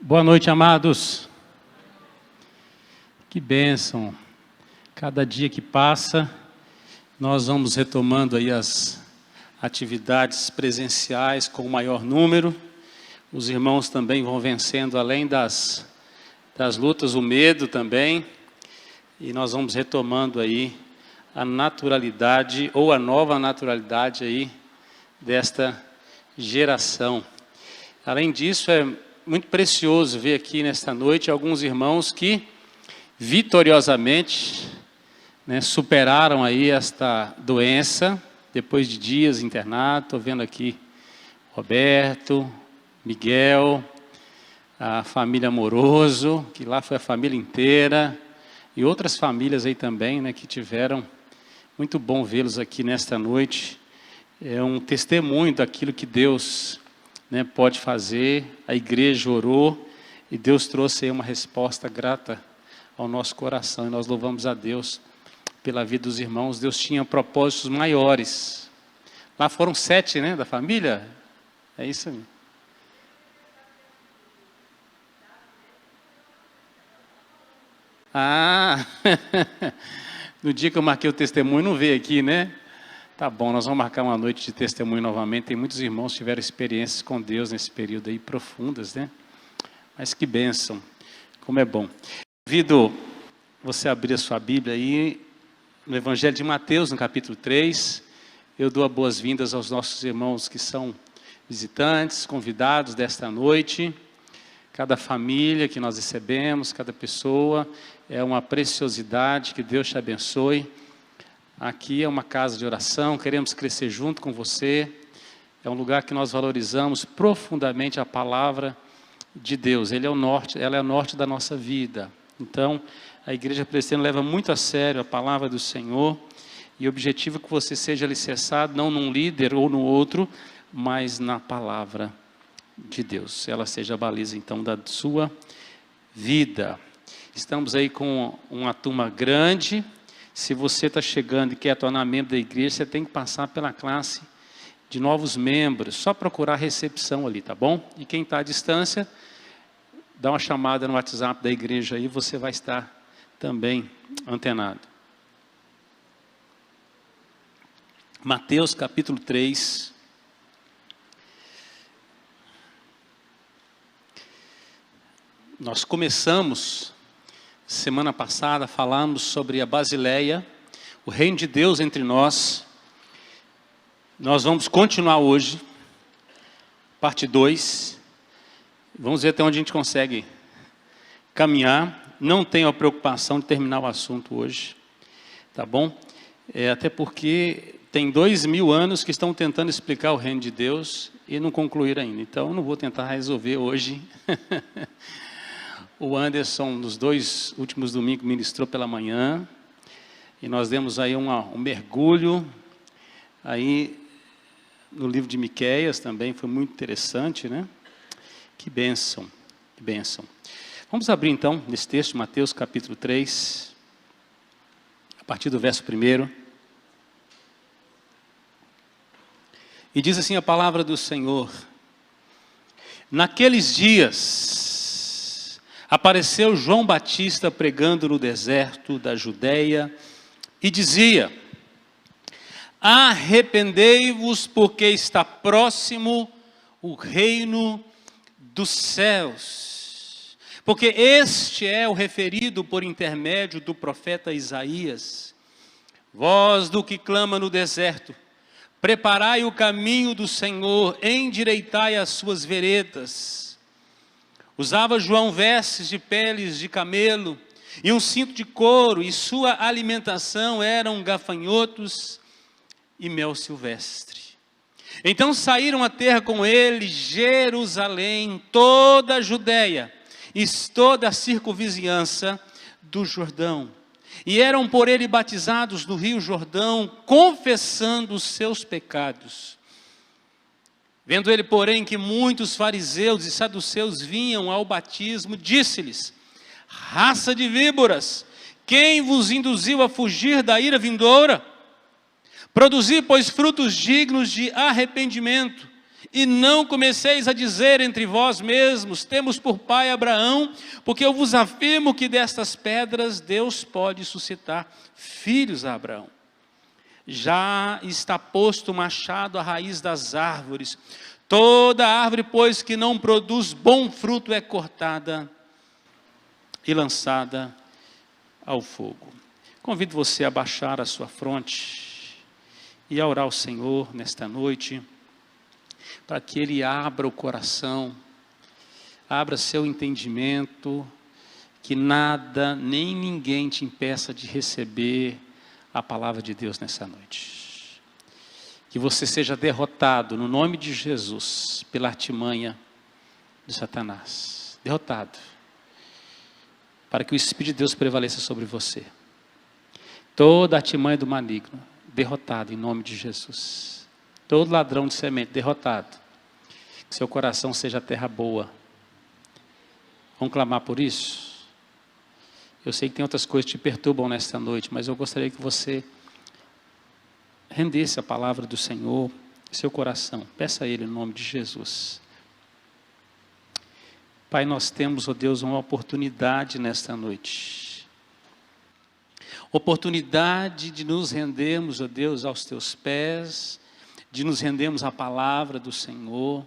Boa noite, amados. Que bênção. Cada dia que passa, nós vamos retomando aí as atividades presenciais com o maior número. Os irmãos também vão vencendo, além das lutas, o medo também. E nós vamos retomando aí a naturalidade, ou a nova naturalidade aí desta geração. Além disso, é muito precioso ver aqui nesta noite alguns irmãos que vitoriosamente superaram aí esta doença, depois de dias internados. Estou vendo aqui Roberto, Miguel, a família Amoroso, que lá foi a família inteira, e outras famílias aí também, que tiveram. Muito bom vê-los aqui nesta noite. É um testemunho daquilo que Deus pode fazer. A igreja orou e Deus trouxe aí uma resposta grata ao nosso coração. E nós louvamos a Deus pela vida dos irmãos. Deus tinha propósitos maiores. Lá foram 7, da família? É isso aí. No dia que eu marquei o testemunho, não veio aqui, Tá bom, nós vamos marcar uma noite de testemunho novamente. Tem muitos irmãos que tiveram experiências com Deus nesse período aí, profundas, Mas que bênção, como é bom. Convido você a abrir a sua Bíblia aí, no Evangelho de Mateus, no capítulo 3. Eu dou as boas-vindas aos nossos irmãos que são visitantes, convidados desta noite. Cada família que nós recebemos, cada pessoa, é uma preciosidade. Que Deus te abençoe. Aqui é uma casa de oração, queremos crescer junto com você. É um lugar que nós valorizamos profundamente a palavra de Deus. Ela é o norte da nossa vida. Então, a Igreja Presbiteriana leva muito a sério a palavra do Senhor. E o objetivo é que você seja alicerçado, não num líder ou no outro, mas na palavra de Deus. Ela seja a baliza, então, da sua vida. Estamos aí com uma turma grande. Se você está chegando e quer tornar membro da igreja, você tem que passar pela classe de novos membros. Só procurar a recepção ali, tá bom? E quem está à distância, dá uma chamada no WhatsApp da igreja aí, você vai estar também antenado. Mateus capítulo 3. Nós começamos semana passada, falamos sobre a Basileia, o reino de Deus entre nós. Nós vamos continuar hoje, parte 2. Vamos ver até onde a gente consegue caminhar. Não tenho a preocupação de terminar o assunto hoje, tá bom? Até porque tem 2000 anos que estão tentando explicar o reino de Deus e não concluíram ainda. Então, eu não vou tentar resolver hoje. O Anderson, nos 2 últimos domingos, ministrou pela manhã. E nós demos aí um mergulho aí no livro de Miqueias também. Foi muito interessante, Que bênção, que bênção. Vamos abrir então, nesse texto, Mateus capítulo 3, a partir do verso 1. E diz assim a palavra do Senhor: Naqueles dias apareceu João Batista pregando no deserto da Judeia e dizia: arrependei-vos, porque está próximo o reino dos céus. Porque este é o referido por intermédio do profeta Isaías: voz do que clama no deserto, preparai o caminho do Senhor, endireitai as suas veredas. Usava João vestes de peles de camelo e um cinto de couro, e sua alimentação eram gafanhotos e mel silvestre. Então saíram a terra com ele Jerusalém, toda a Judeia e toda a circunvizinhança do Jordão. E eram por ele batizados no rio Jordão, confessando os seus pecados. Vendo ele, porém, que muitos fariseus e saduceus vinham ao batismo, disse-lhes: raça de víboras, quem vos induziu a fugir da ira vindoura? Produzi, pois, frutos dignos de arrependimento. E não comeceis a dizer entre vós mesmos, temos por pai Abraão, porque eu vos afirmo que destas pedras Deus pode suscitar filhos a Abraão. Já está posto o machado à raiz das árvores. Toda árvore, pois, que não produz bom fruto é cortada e lançada ao fogo. Convido você a baixar a sua fronte e a orar ao Senhor nesta noite, para que Ele abra o coração, abra seu entendimento, que nada nem ninguém te impeça de receber a palavra de Deus nessa noite. Que você seja derrotado no nome de Jesus pela artimanha de Satanás. Derrotado. Para que o Espírito de Deus prevaleça sobre você. Toda artimanha do maligno, derrotado em nome de Jesus. Todo ladrão de semente, derrotado. Que seu coração seja terra boa. Vamos clamar por isso? Eu sei que tem outras coisas que te perturbam nesta noite, mas eu gostaria que você rendesse a palavra do Senhor em seu coração. Peça a Ele em nome de Jesus. Pai, nós temos, ó Deus, uma oportunidade nesta noite. Oportunidade de nos rendermos, ó Deus, aos Teus pés, de nos rendermos à palavra do Senhor,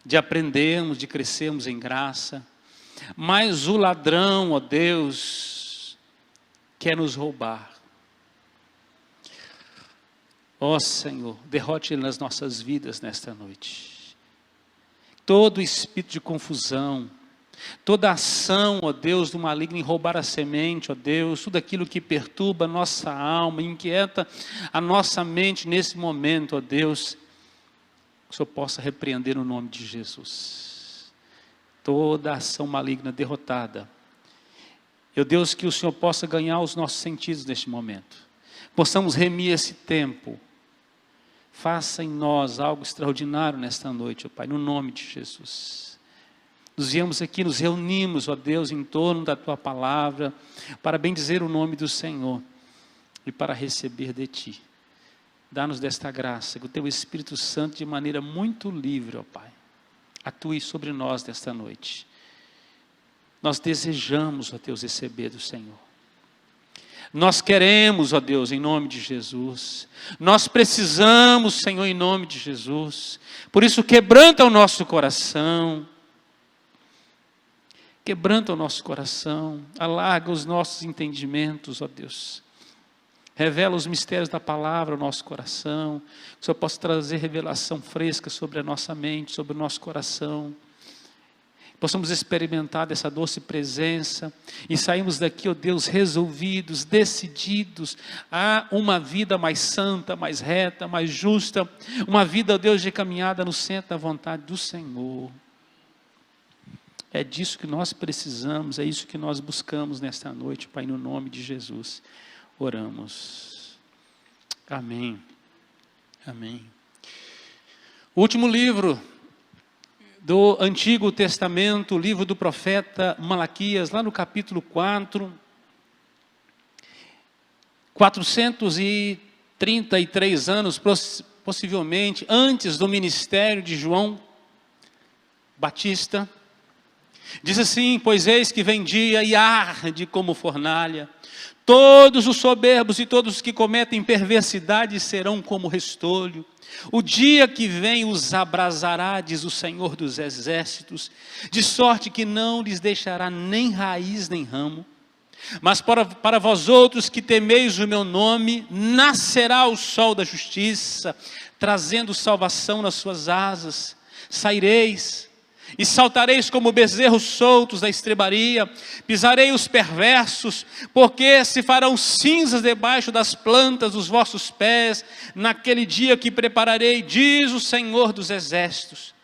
de aprendermos, de crescermos em graça. Mas o ladrão, ó Deus, quer nos roubar. Ó Senhor, derrote Ele nas nossas vidas nesta noite. Todo espírito de confusão, toda ação, ó Deus, do maligno em roubar a semente, ó Deus, tudo aquilo que perturba a nossa alma, inquieta a nossa mente nesse momento, ó Deus, que o Senhor possa repreender no nome de Jesus. Toda ação maligna derrotada. Meu Deus, que o Senhor possa ganhar os nossos sentidos neste momento. Possamos remir esse tempo. Faça em nós algo extraordinário nesta noite, ó Pai, no nome de Jesus. Nos viemos aqui, nos reunimos, ó Deus, em torno da Tua palavra, para bendizer o nome do Senhor e para receber de Ti. Dá-nos desta graça, que o Teu Espírito Santo, de maneira muito livre, ó Pai, atue sobre nós nesta noite. Nós desejamos, ó Deus, receber do Senhor. Nós queremos, ó Deus, em nome de Jesus. Nós precisamos, Senhor, em nome de Jesus. Por isso, quebranta o nosso coração. Quebranta o nosso coração. Alarga os nossos entendimentos, ó Deus. Revela os mistérios da palavra ao nosso coração. Que o Senhor possa trazer revelação fresca sobre a nossa mente, sobre o nosso coração. Possamos experimentar dessa doce presença e sairmos daqui, ó Deus, resolvidos, decididos a uma vida mais santa, mais reta, mais justa, uma vida, ó Deus, de caminhada no centro da vontade do Senhor. É disso que nós precisamos, é isso que nós buscamos nesta noite, Pai, no nome de Jesus. Oramos. Amém. Amém. O último livro do Antigo Testamento, o livro do profeta Malaquias, lá no capítulo 4, 433 anos, possivelmente, antes do ministério de João Batista. Diz assim: pois eis que vem dia e arde como fornalha, todos os soberbos e todos os que cometem perversidade serão como restolho. O dia que vem os abrasará, diz o Senhor dos Exércitos, de sorte que não lhes deixará nem raiz nem ramo. Mas para vós outros que temeis o meu nome, nascerá o sol da justiça, trazendo salvação nas suas asas. Saireis e saltareis como bezerros soltos da estrebaria, pisarei os perversos, porque se farão cinzas debaixo das plantas dos vossos pés, naquele dia que prepararei, diz o Senhor dos Exércitos.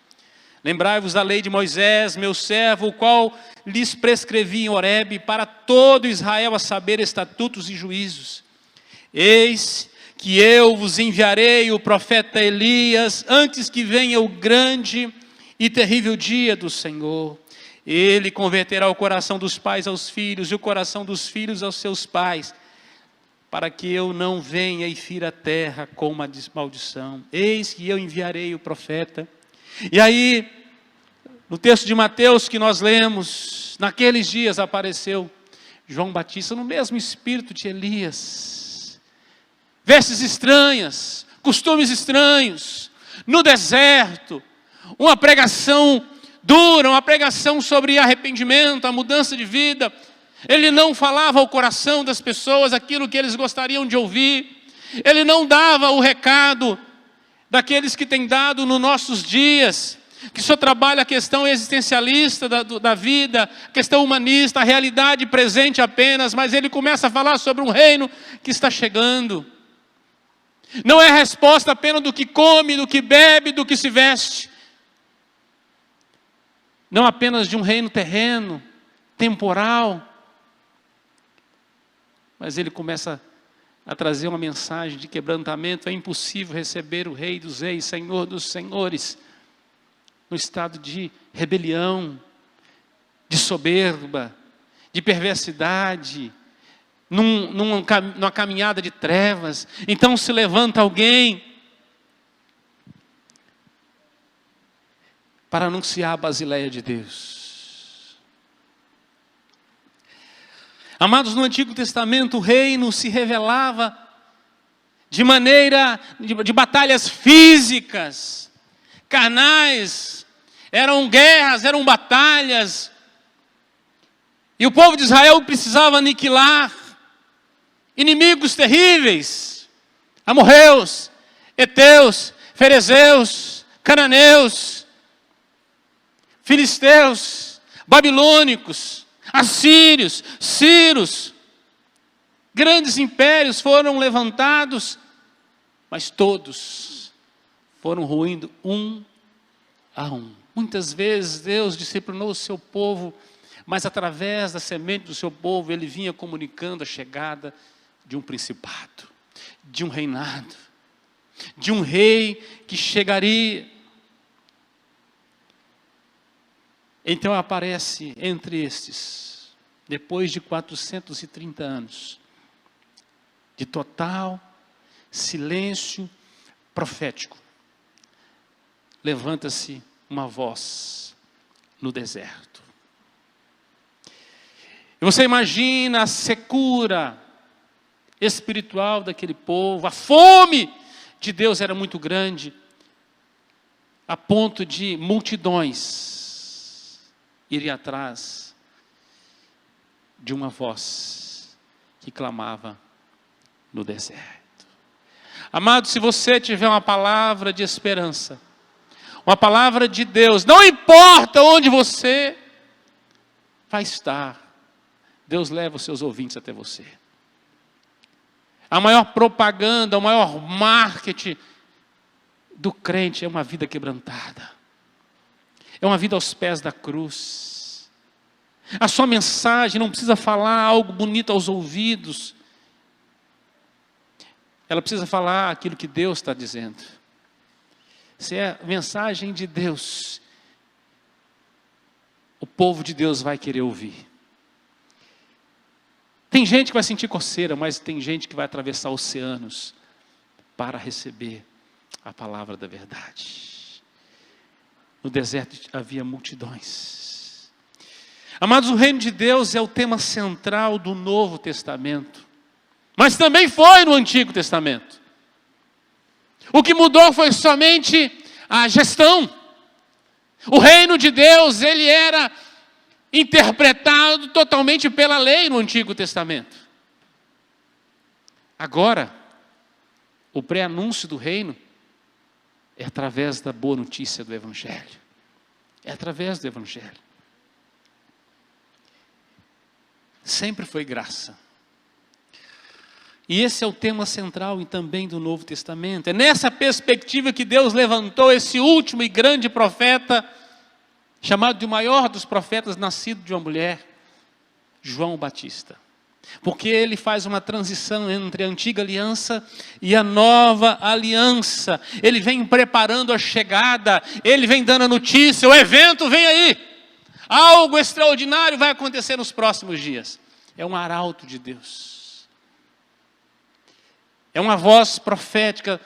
Lembrai-vos da lei de Moisés, meu servo, o qual lhes prescrevi em Horebe, para todo Israel a saber estatutos e juízos. Eis que eu vos enviarei o profeta Elias, antes que venha o grande e terrível dia do Senhor. Ele converterá o coração dos pais aos filhos e o coração dos filhos aos seus pais, para que eu não venha e fira a terra com uma maldição. Eis que eu enviarei o profeta. E aí, no texto de Mateus que nós lemos, naqueles dias apareceu João Batista no mesmo espírito de Elias. Vestes estranhas, costumes estranhos, no deserto, uma pregação dura, uma pregação sobre arrependimento, a mudança de vida. Ele não falava ao coração das pessoas aquilo que eles gostariam de ouvir. Ele não dava o recado daqueles que têm dado nos nossos dias, que só trabalha a questão existencialista da vida, a questão humanista, a realidade presente apenas, mas ele começa a falar sobre um reino que está chegando. Não é resposta apenas do que come, do que bebe, do que se veste. Não apenas de um reino terreno, temporal, mas ele começa a trazer uma mensagem de quebrantamento. É impossível receber o Rei dos Reis, Senhor dos Senhores, no estado de rebelião, de soberba, de perversidade, numa caminhada de trevas. Então se levanta alguém para anunciar a Basileia de Deus. Amados, no Antigo Testamento o reino se revelava de maneira de batalhas físicas, carnais, eram guerras, eram batalhas, e o povo de Israel precisava aniquilar inimigos terríveis, amorreus, heteus, ferezeus, cananeus, filisteus, babilônicos, assírios, sírios. Grandes impérios foram levantados, mas todos foram ruindo um a um. Muitas vezes Deus disciplinou o seu povo, mas através da semente do seu povo ele vinha comunicando a chegada de um principado, de um reinado, de um rei que chegaria. Então aparece entre estes, depois de 430 anos, de total silêncio profético, levanta-se uma voz no deserto. E você imagina a secura espiritual daquele povo, a fome de Deus era muito grande, a ponto de multidões irem atrás de uma voz que clamava no deserto. Amado, se você tiver uma palavra de esperança, uma palavra de Deus, não importa onde você vai estar, Deus leva os seus ouvintes até você. A maior propaganda, o maior marketing do crente é uma vida quebrantada. É uma vida aos pés da cruz. A sua mensagem não precisa falar algo bonito aos ouvidos. Ela precisa falar aquilo que Deus está dizendo. Se é a mensagem de Deus, o povo de Deus vai querer ouvir. Tem gente que vai sentir coceira, mas tem gente que vai atravessar oceanos para receber a palavra da verdade. No deserto havia multidões. Amados, o reino de Deus é o tema central do Novo Testamento, mas também foi no Antigo Testamento. O que mudou foi somente a gestão. O reino de Deus, ele era interpretado totalmente pela lei no Antigo Testamento. Agora, o pré-anúncio do reino é através da boa notícia do Evangelho. É através do Evangelho. Sempre foi graça. E esse é o tema central e também do Novo Testamento. É nessa perspectiva que Deus levantou esse último e grande profeta, chamado de o maior dos profetas, nascido de uma mulher, João Batista. Porque ele faz uma transição entre a antiga aliança e a nova aliança. Ele vem preparando a chegada, ele vem dando a notícia, o evento vem aí. Algo extraordinário vai acontecer nos próximos dias. É um arauto de Deus. É uma voz profética,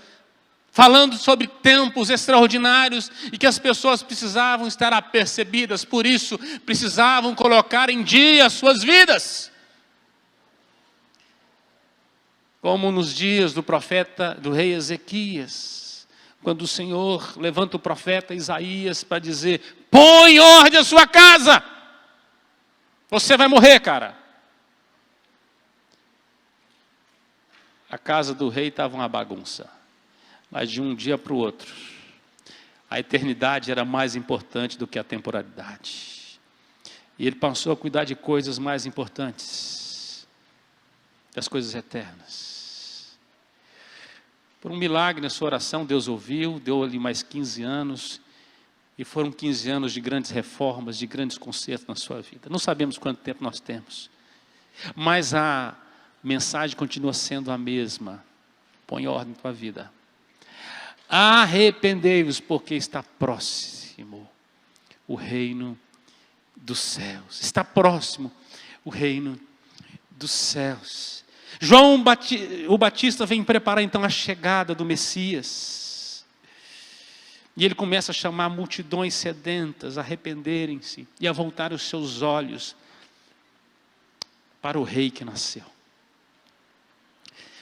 falando sobre tempos extraordinários e que as pessoas precisavam estar apercebidas, por isso precisavam colocar em dia as suas vidas. Como nos dias do profeta, do rei Ezequias, quando o Senhor levanta o profeta Isaías para dizer: põe em ordem a sua casa, você vai morrer, cara. A casa do rei estava uma bagunça, mas de um dia para o outro, a eternidade era mais importante do que a temporalidade. E ele passou a cuidar de coisas mais importantes, das coisas eternas. Por um milagre na sua oração, Deus ouviu, deu-lhe mais 15 anos, e foram 15 anos de grandes reformas, de grandes concertos na sua vida. Não sabemos quanto tempo nós temos, mas a mensagem continua sendo a mesma: põe ordem na tua vida. Arrependei-vos, porque está próximo o reino dos céus. Está próximo o reino dos céus. João o Batista vem preparar então a chegada do Messias. E ele começa a chamar multidões sedentas a arrependerem-se e a voltar os seus olhos para o rei que nasceu.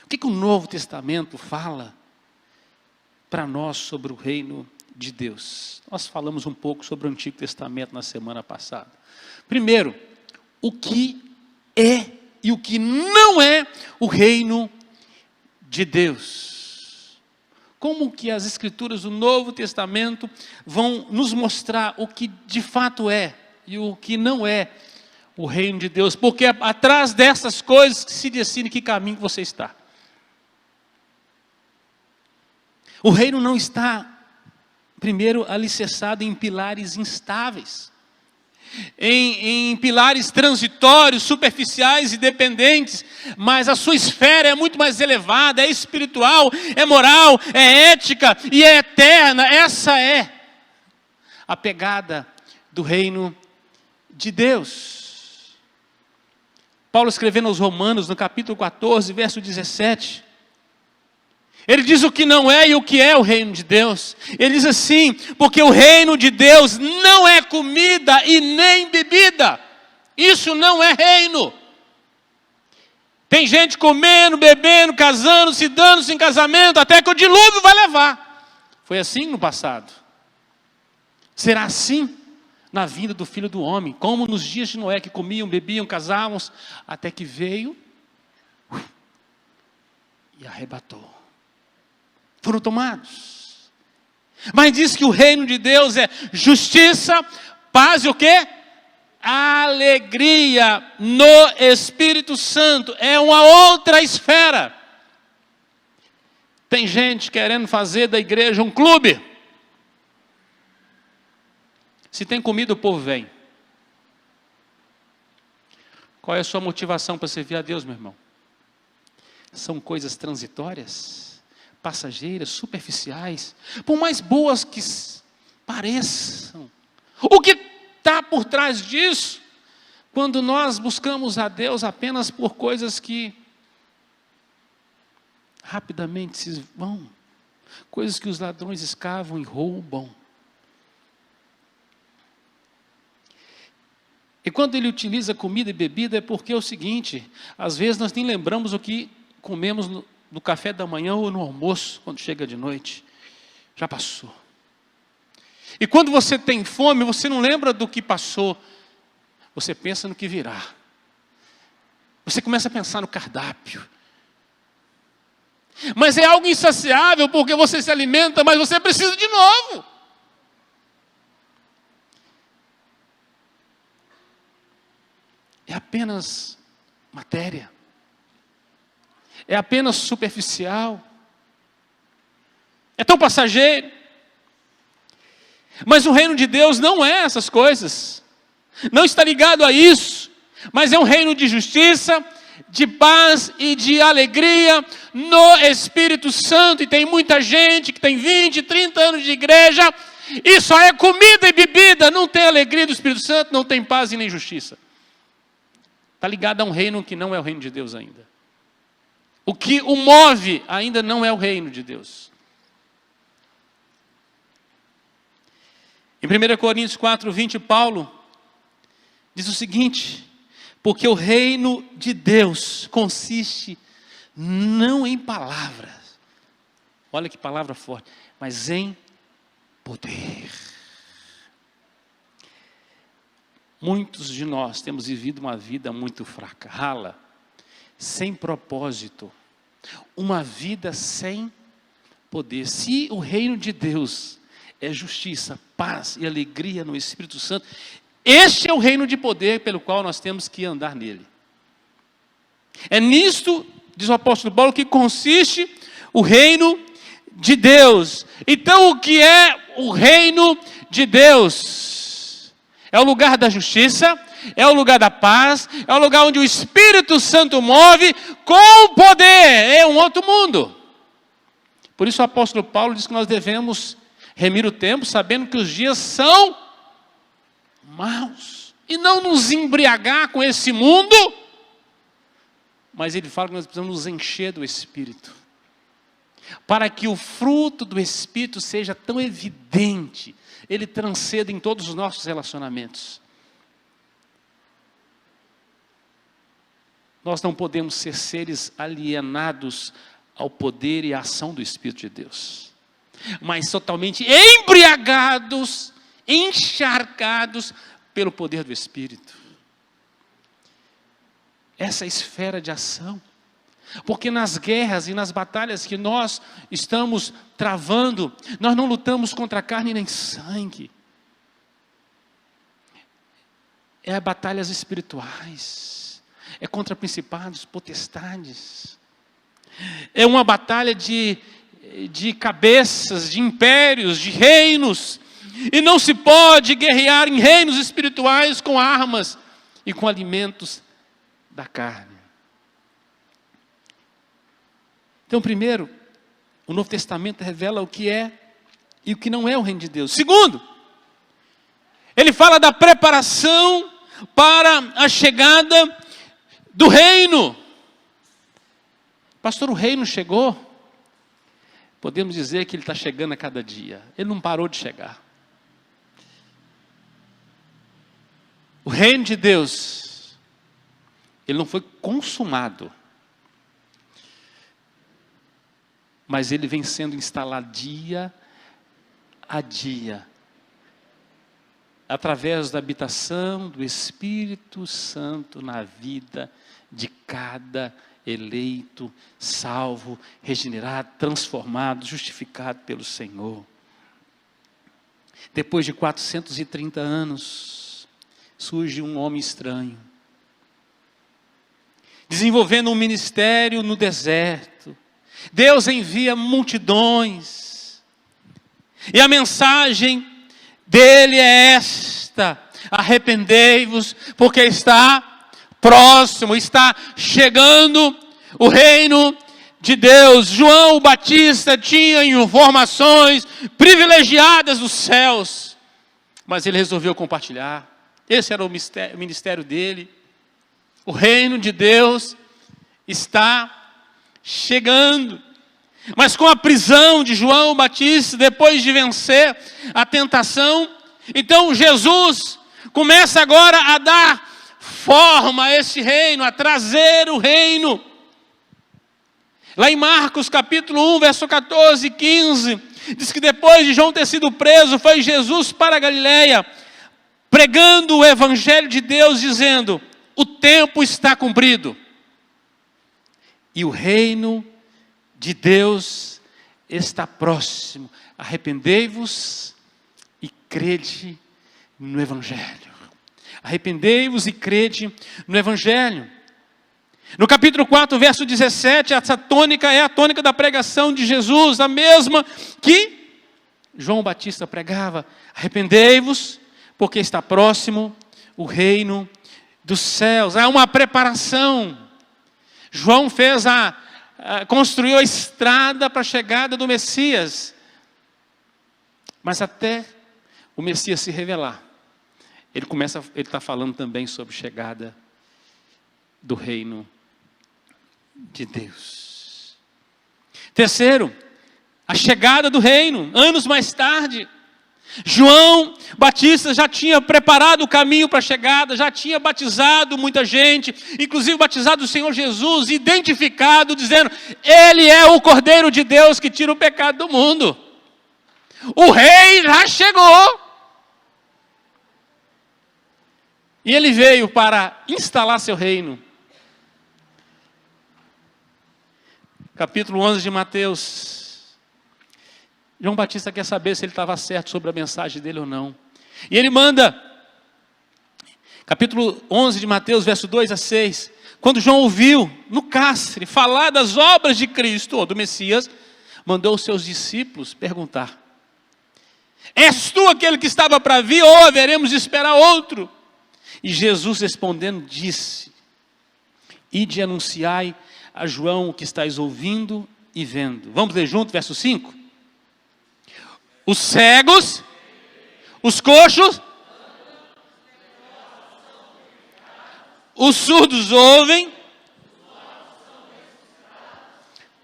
O que o Novo Testamento fala para nós sobre o reino de Deus? Nós falamos um pouco sobre o Antigo Testamento na semana passada. Primeiro, o que é e o que não é o reino de Deus. Como que as Escrituras do Novo Testamento vão nos mostrar o que de fato é e o que não é o reino de Deus. Porque é atrás dessas coisas que se decide que caminho você está. O reino não está, primeiro, alicerçado em pilares instáveis, em pilares transitórios, superficiais e dependentes, mas a sua esfera é muito mais elevada, é espiritual, é moral, é ética e é eterna. Essa é a pegada do reino de Deus. Paulo escrevendo aos Romanos, no capítulo 14, verso 17, ele diz o que não é e o que é o reino de Deus. Ele diz assim: porque o reino de Deus não é comida e nem bebida. Isso não é reino. Tem gente comendo, bebendo, casando, se dando em casamento, até que o dilúvio vai levar. Foi assim no passado. Será assim na vinda do Filho do Homem, como nos dias de Noé, que comiam, bebiam, casavam, até que veio e arrebatou. Foram tomados. Mas diz que o reino de Deus é justiça, paz e o quê? Alegria no Espírito Santo. É uma outra esfera. Tem gente querendo fazer da igreja um clube. Se tem comida, o povo vem. Qual é a sua motivação para servir a Deus, meu irmão? São coisas transitórias, passageiras, superficiais, por mais boas que pareçam. O que está por trás disso? Quando nós buscamos a Deus apenas por coisas que rapidamente se vão, coisas que os ladrões escavam e roubam. E quando ele utiliza comida e bebida é porque é o seguinte: às vezes nós nem lembramos o que comemos no café da manhã ou no almoço, quando chega de noite. Já passou. E quando você tem fome, você não lembra do que passou. Você pensa no que virá. Você começa a pensar no cardápio. Mas é algo insaciável, porque você se alimenta, mas você precisa de novo. É apenas matéria. É apenas superficial. É tão passageiro. Mas o reino de Deus não é essas coisas. Não está ligado a isso. Mas é um reino de justiça, de paz e de alegria no Espírito Santo. E tem muita gente que tem 20, 30 anos de igreja e só é comida e bebida. Não tem alegria do Espírito Santo, não tem paz e nem justiça. Está ligado a um reino que não é o reino de Deus ainda. O que o move ainda não é o reino de Deus. Em 1 Coríntios 4:20, Paulo diz o seguinte: porque o reino de Deus consiste não em palavras, olha que palavra forte, mas em poder. Muitos de nós temos vivido uma vida muito fraca, rala, sem propósito, uma vida sem poder. Se o reino de Deus é justiça, paz e alegria no Espírito Santo, este é o reino de poder pelo qual nós temos que andar nele. É nisto, diz o apóstolo Paulo, que consiste o reino de Deus. Então, o que é o reino de Deus? É o lugar da justiça, é o lugar da paz, é o lugar onde o Espírito Santo move com poder. É um outro mundo. Por isso o apóstolo Paulo diz que nós devemos remir o tempo, sabendo que os dias são maus. E não nos embriagar com esse mundo, mas ele fala que nós precisamos nos encher do Espírito, para que o fruto do Espírito seja tão evidente, ele transcenda em todos os nossos relacionamentos. Nós não podemos ser seres alienados ao poder e à ação do Espírito de Deus, mas totalmente embriagados, encharcados pelo poder do Espírito. Essa é a esfera de ação. Porque nas guerras e nas batalhas que nós estamos travando, nós não lutamos contra carne nem sangue. É batalhas espirituais. É contra principados, potestades. É uma batalha de cabeças, de impérios, de reinos. E não se pode guerrear em reinos espirituais com armas e com alimentos da carne. Então, primeiro, o Novo Testamento revela o que é e o que não é o reino de Deus. Segundo, ele fala da preparação para a chegada do reino. Pastor, o reino chegou? Podemos dizer que ele está chegando a cada dia. Ele não parou de chegar. O reino de Deus, ele não foi consumado, mas ele vem sendo instalado dia a dia, através da habitação do Espírito Santo na vida de cada eleito, salvo, regenerado, transformado, justificado pelo Senhor. Depois de 430 anos, surge um homem estranho, desenvolvendo um ministério no deserto. Deus envia multidões, e a mensagem dele é esta: arrependei-vos, porque está próximo, está chegando o reino de Deus. João Batista tinha informações privilegiadas dos céus, mas ele resolveu compartilhar. Esse era o ministério dele. O reino de Deus está chegando. Mas com a prisão de João Batista, depois de vencer a tentação, então Jesus começa agora a dar forma a esse reino, a trazer o reino. Lá em Marcos capítulo 1, verso 14 e 15, diz que depois de João ter sido preso, foi Jesus para a Galileia, pregando o evangelho de Deus, dizendo: o tempo está cumprido, e o reino de Deus está próximo. Arrependei-vos e crede no evangelho. Arrependei-vos e crede no evangelho. No capítulo 4, verso 17, essa tônica é a tônica da pregação de Jesus, a mesma que João Batista pregava. Arrependei-vos, porque está próximo o reino dos céus. Há uma preparação. João construiu a estrada para a chegada do Messias. Mas até o Messias se revelar, ele está falando também sobre a chegada do reino de Deus. Terceiro, a chegada do reino, anos mais tarde. João Batista já tinha preparado o caminho para a chegada, já tinha batizado muita gente, inclusive batizado o Senhor Jesus, identificado, dizendo: Ele é o Cordeiro de Deus que tira o pecado do mundo. O rei já chegou. E ele veio para instalar seu reino. Capítulo 11 de Mateus. João Batista quer saber se ele estava certo sobre a mensagem dele ou não. E ele manda, capítulo 11 de Mateus, verso 2 a 6. Quando João ouviu, no cárcere, falar das obras de Cristo, ou do Messias, mandou os seus discípulos perguntar: És tu aquele que estava para vir, ou haveremos de esperar outro? E Jesus respondendo disse: Ide e anunciai a João o que estáis ouvindo e vendo. Vamos ler junto, verso 5? Os cegos, os coxos, os surdos ouvem,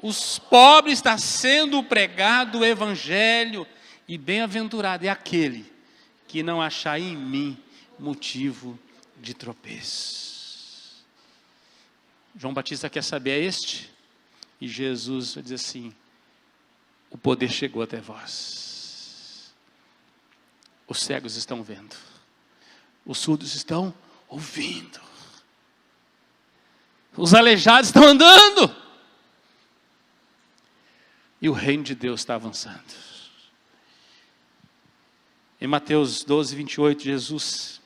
os pobres está sendo pregado o evangelho, e bem-aventurado é aquele que não achar em mim motivo de tropeço. João Batista quer saber, é este? E Jesus vai dizer assim: o poder chegou até vós. Os cegos estão vendo, os surdos estão ouvindo, os aleijados estão andando, e o reino de Deus está avançando. Em Mateus 12, 28, Jesus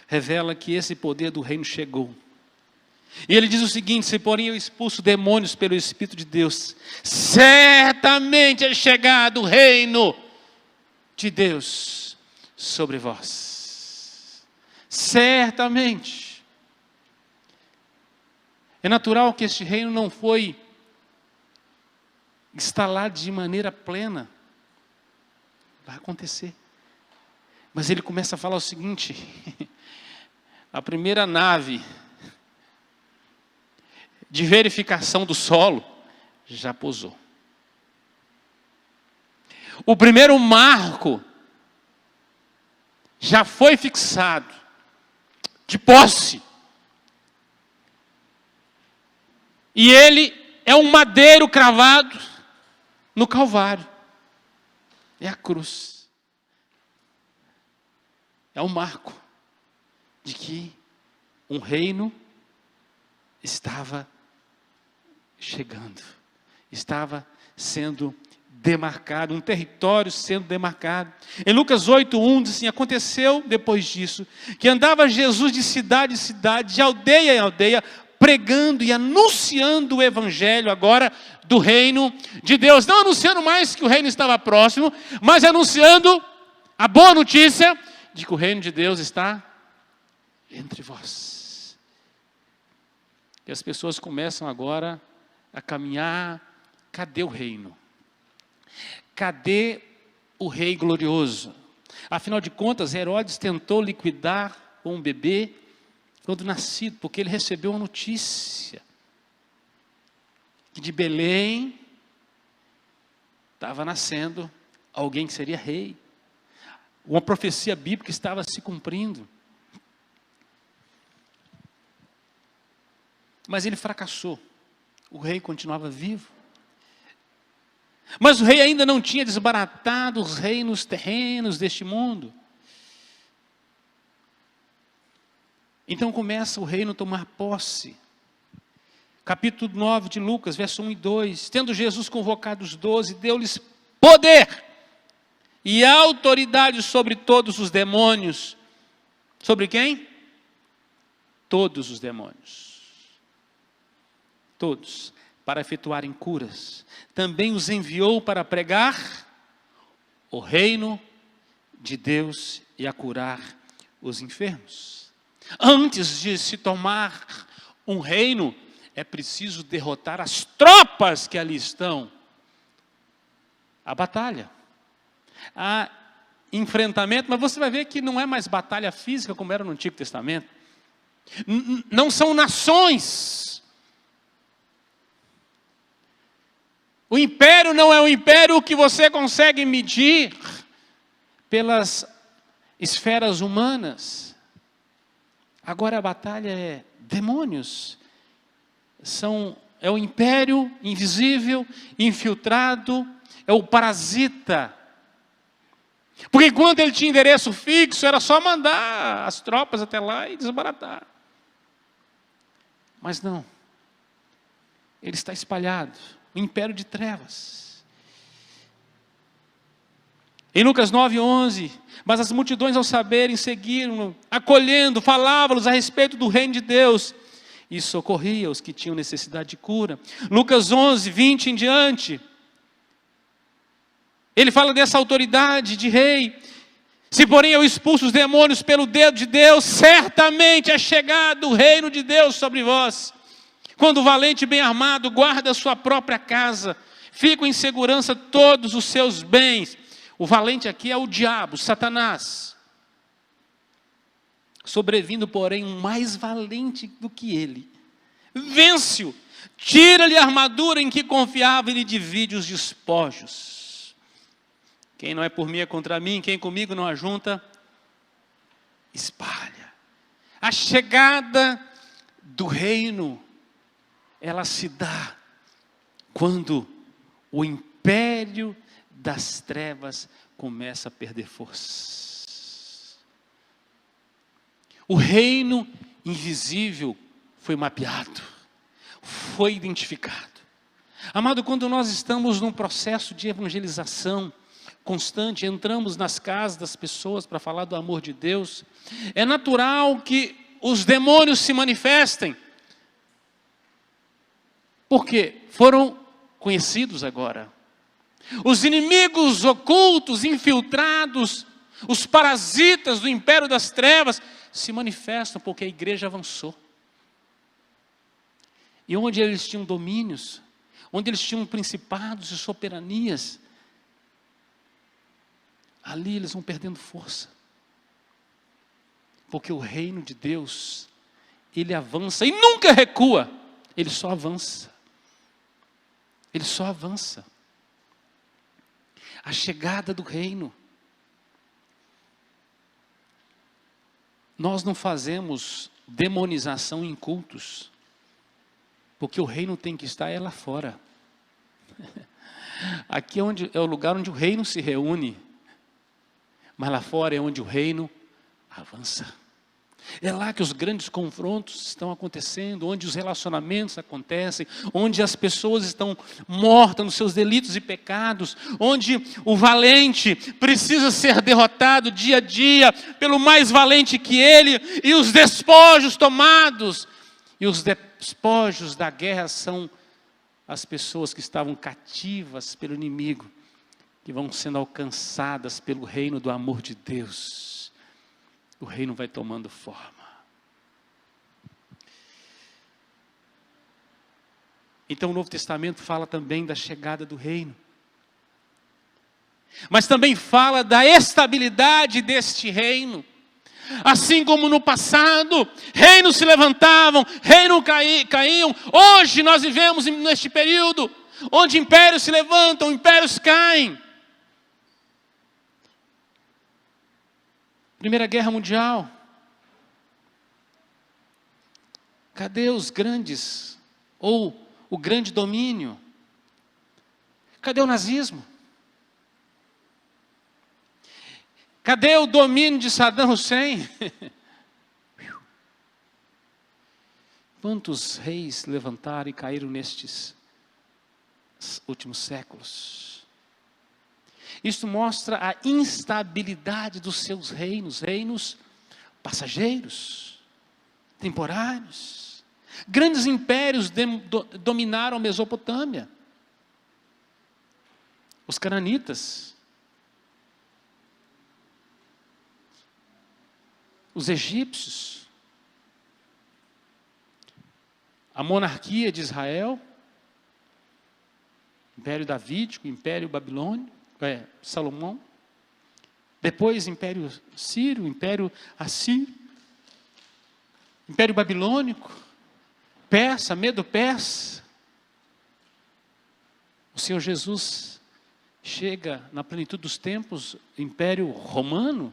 revela que esse poder do reino chegou. E ele diz o seguinte: se porém eu expulso demônios pelo Espírito de Deus, certamente é chegado o reino de Deus sobre vós. Certamente. É natural que este reino não foi instalado de maneira plena. Vai acontecer. Mas ele começa a falar o seguinte: a primeira nave de verificação do solo já pousou. O primeiro marco já foi fixado, de posse. E ele é um madeiro cravado no Calvário. É a cruz. É um marco de que um reino estava chegando, estava sendo demarcado, um território sendo demarcado. Em Lucas 8:1 diz assim: aconteceu depois disso, que andava Jesus de cidade em cidade, de aldeia em aldeia, pregando e anunciando o evangelho agora do reino de Deus. Não anunciando mais que o reino estava próximo, mas anunciando a boa notícia de que o reino de Deus está entre vós. E as pessoas começam agora a caminhar. Cadê o reino? Cadê o rei glorioso? Afinal de contas, Herodes tentou liquidar um bebê quando nascido, porque ele recebeu uma notícia que de Belém estava nascendo alguém que seria rei. Uma profecia bíblica estava se cumprindo. Mas ele fracassou. O rei continuava vivo. Mas o rei ainda não tinha desbaratado os reinos terrenos deste mundo. Então começa o reino a tomar posse. Capítulo 9 de Lucas, verso 1 e 2. Tendo Jesus convocado os 12, deu-lhes poder e autoridade sobre todos os demônios. Sobre quem? Todos os demônios. Todos. Para efetuarem curas. Também os enviou para pregar o reino de Deus e a curar os enfermos. Antes de se tomar um reino, é preciso derrotar as tropas que ali estão. A batalha. Há enfrentamento, mas você vai ver que não é mais batalha física como era no Antigo Testamento. Não são nações. O império não é um império que você consegue medir pelas esferas humanas. Agora a batalha é demônios. É o império invisível, infiltrado, é o parasita. Porque enquanto ele tinha endereço fixo, era só mandar as tropas até lá e desbaratar. Mas não. Ele está espalhado. O império de trevas. Em Lucas 9:11, mas as multidões ao saberem seguiram-no, acolhendo, falavam-lhes a respeito do reino de Deus e socorria os que tinham necessidade de cura. Lucas 11:20 em diante, ele fala dessa autoridade de rei. Se porém eu expulso os demônios pelo dedo de Deus, certamente é chegado o reino de Deus sobre vós. Quando o valente bem armado guarda a sua própria casa, ficam em segurança todos os seus bens. O valente aqui é o diabo, Satanás. Sobrevindo, porém, um mais valente do que ele. Vence-o, tira-lhe a armadura em que confiava e lhe divide os despojos. Quem não é por mim é contra mim, quem comigo não ajunta, espalha. A chegada do reino, ela se dá quando o império das trevas começa a perder força. O reino invisível foi mapeado, foi identificado. Amado, quando nós estamos num processo de evangelização constante, entramos nas casas das pessoas para falar do amor de Deus, é natural que os demônios se manifestem. Porque foram conhecidos agora. Os inimigos ocultos, infiltrados, os parasitas do império das trevas, se manifestam porque a igreja avançou. E onde eles tinham domínios, onde eles tinham principados e soberanias, ali eles vão perdendo força. Porque o reino de Deus, ele avança e nunca recua, ele só avança. Ele só avança. A chegada do reino. Nós não fazemos demonização em cultos, porque o reino tem que estar lá fora. Aqui é o lugar onde o reino se reúne, mas lá fora é onde o reino avança. É lá que os grandes confrontos estão acontecendo, onde os relacionamentos acontecem, onde as pessoas estão mortas nos seus delitos e pecados, onde o valente precisa ser derrotado dia a dia pelo mais valente que ele, e os despojos tomados. E os despojos da guerra são as pessoas que estavam cativas pelo inimigo, que vão sendo alcançadas pelo reino do amor de Deus. O reino vai tomando forma. Então o Novo Testamento fala também da chegada do reino. Mas também fala da estabilidade deste reino. Assim como no passado, reinos se levantavam, reinos caíam. Hoje nós vivemos neste período, onde impérios se levantam, impérios caem. Primeira Guerra Mundial. Cadê os grandes? Ou o grande domínio? Cadê o nazismo? Cadê o domínio de Saddam Hussein? Quantos reis levantaram e caíram nestes últimos séculos? Isso mostra a instabilidade dos seus reinos, reinos passageiros, temporários. Grandes impérios dominaram a Mesopotâmia. Os cananitas, os egípcios, a monarquia de Israel, Império Davídico, Império Babilônico, Salomão, depois Império Sírio, Império Assírio, Império Babilônico, Persa, Medo-Persa. O Senhor Jesus chega na plenitude dos tempos, Império Romano.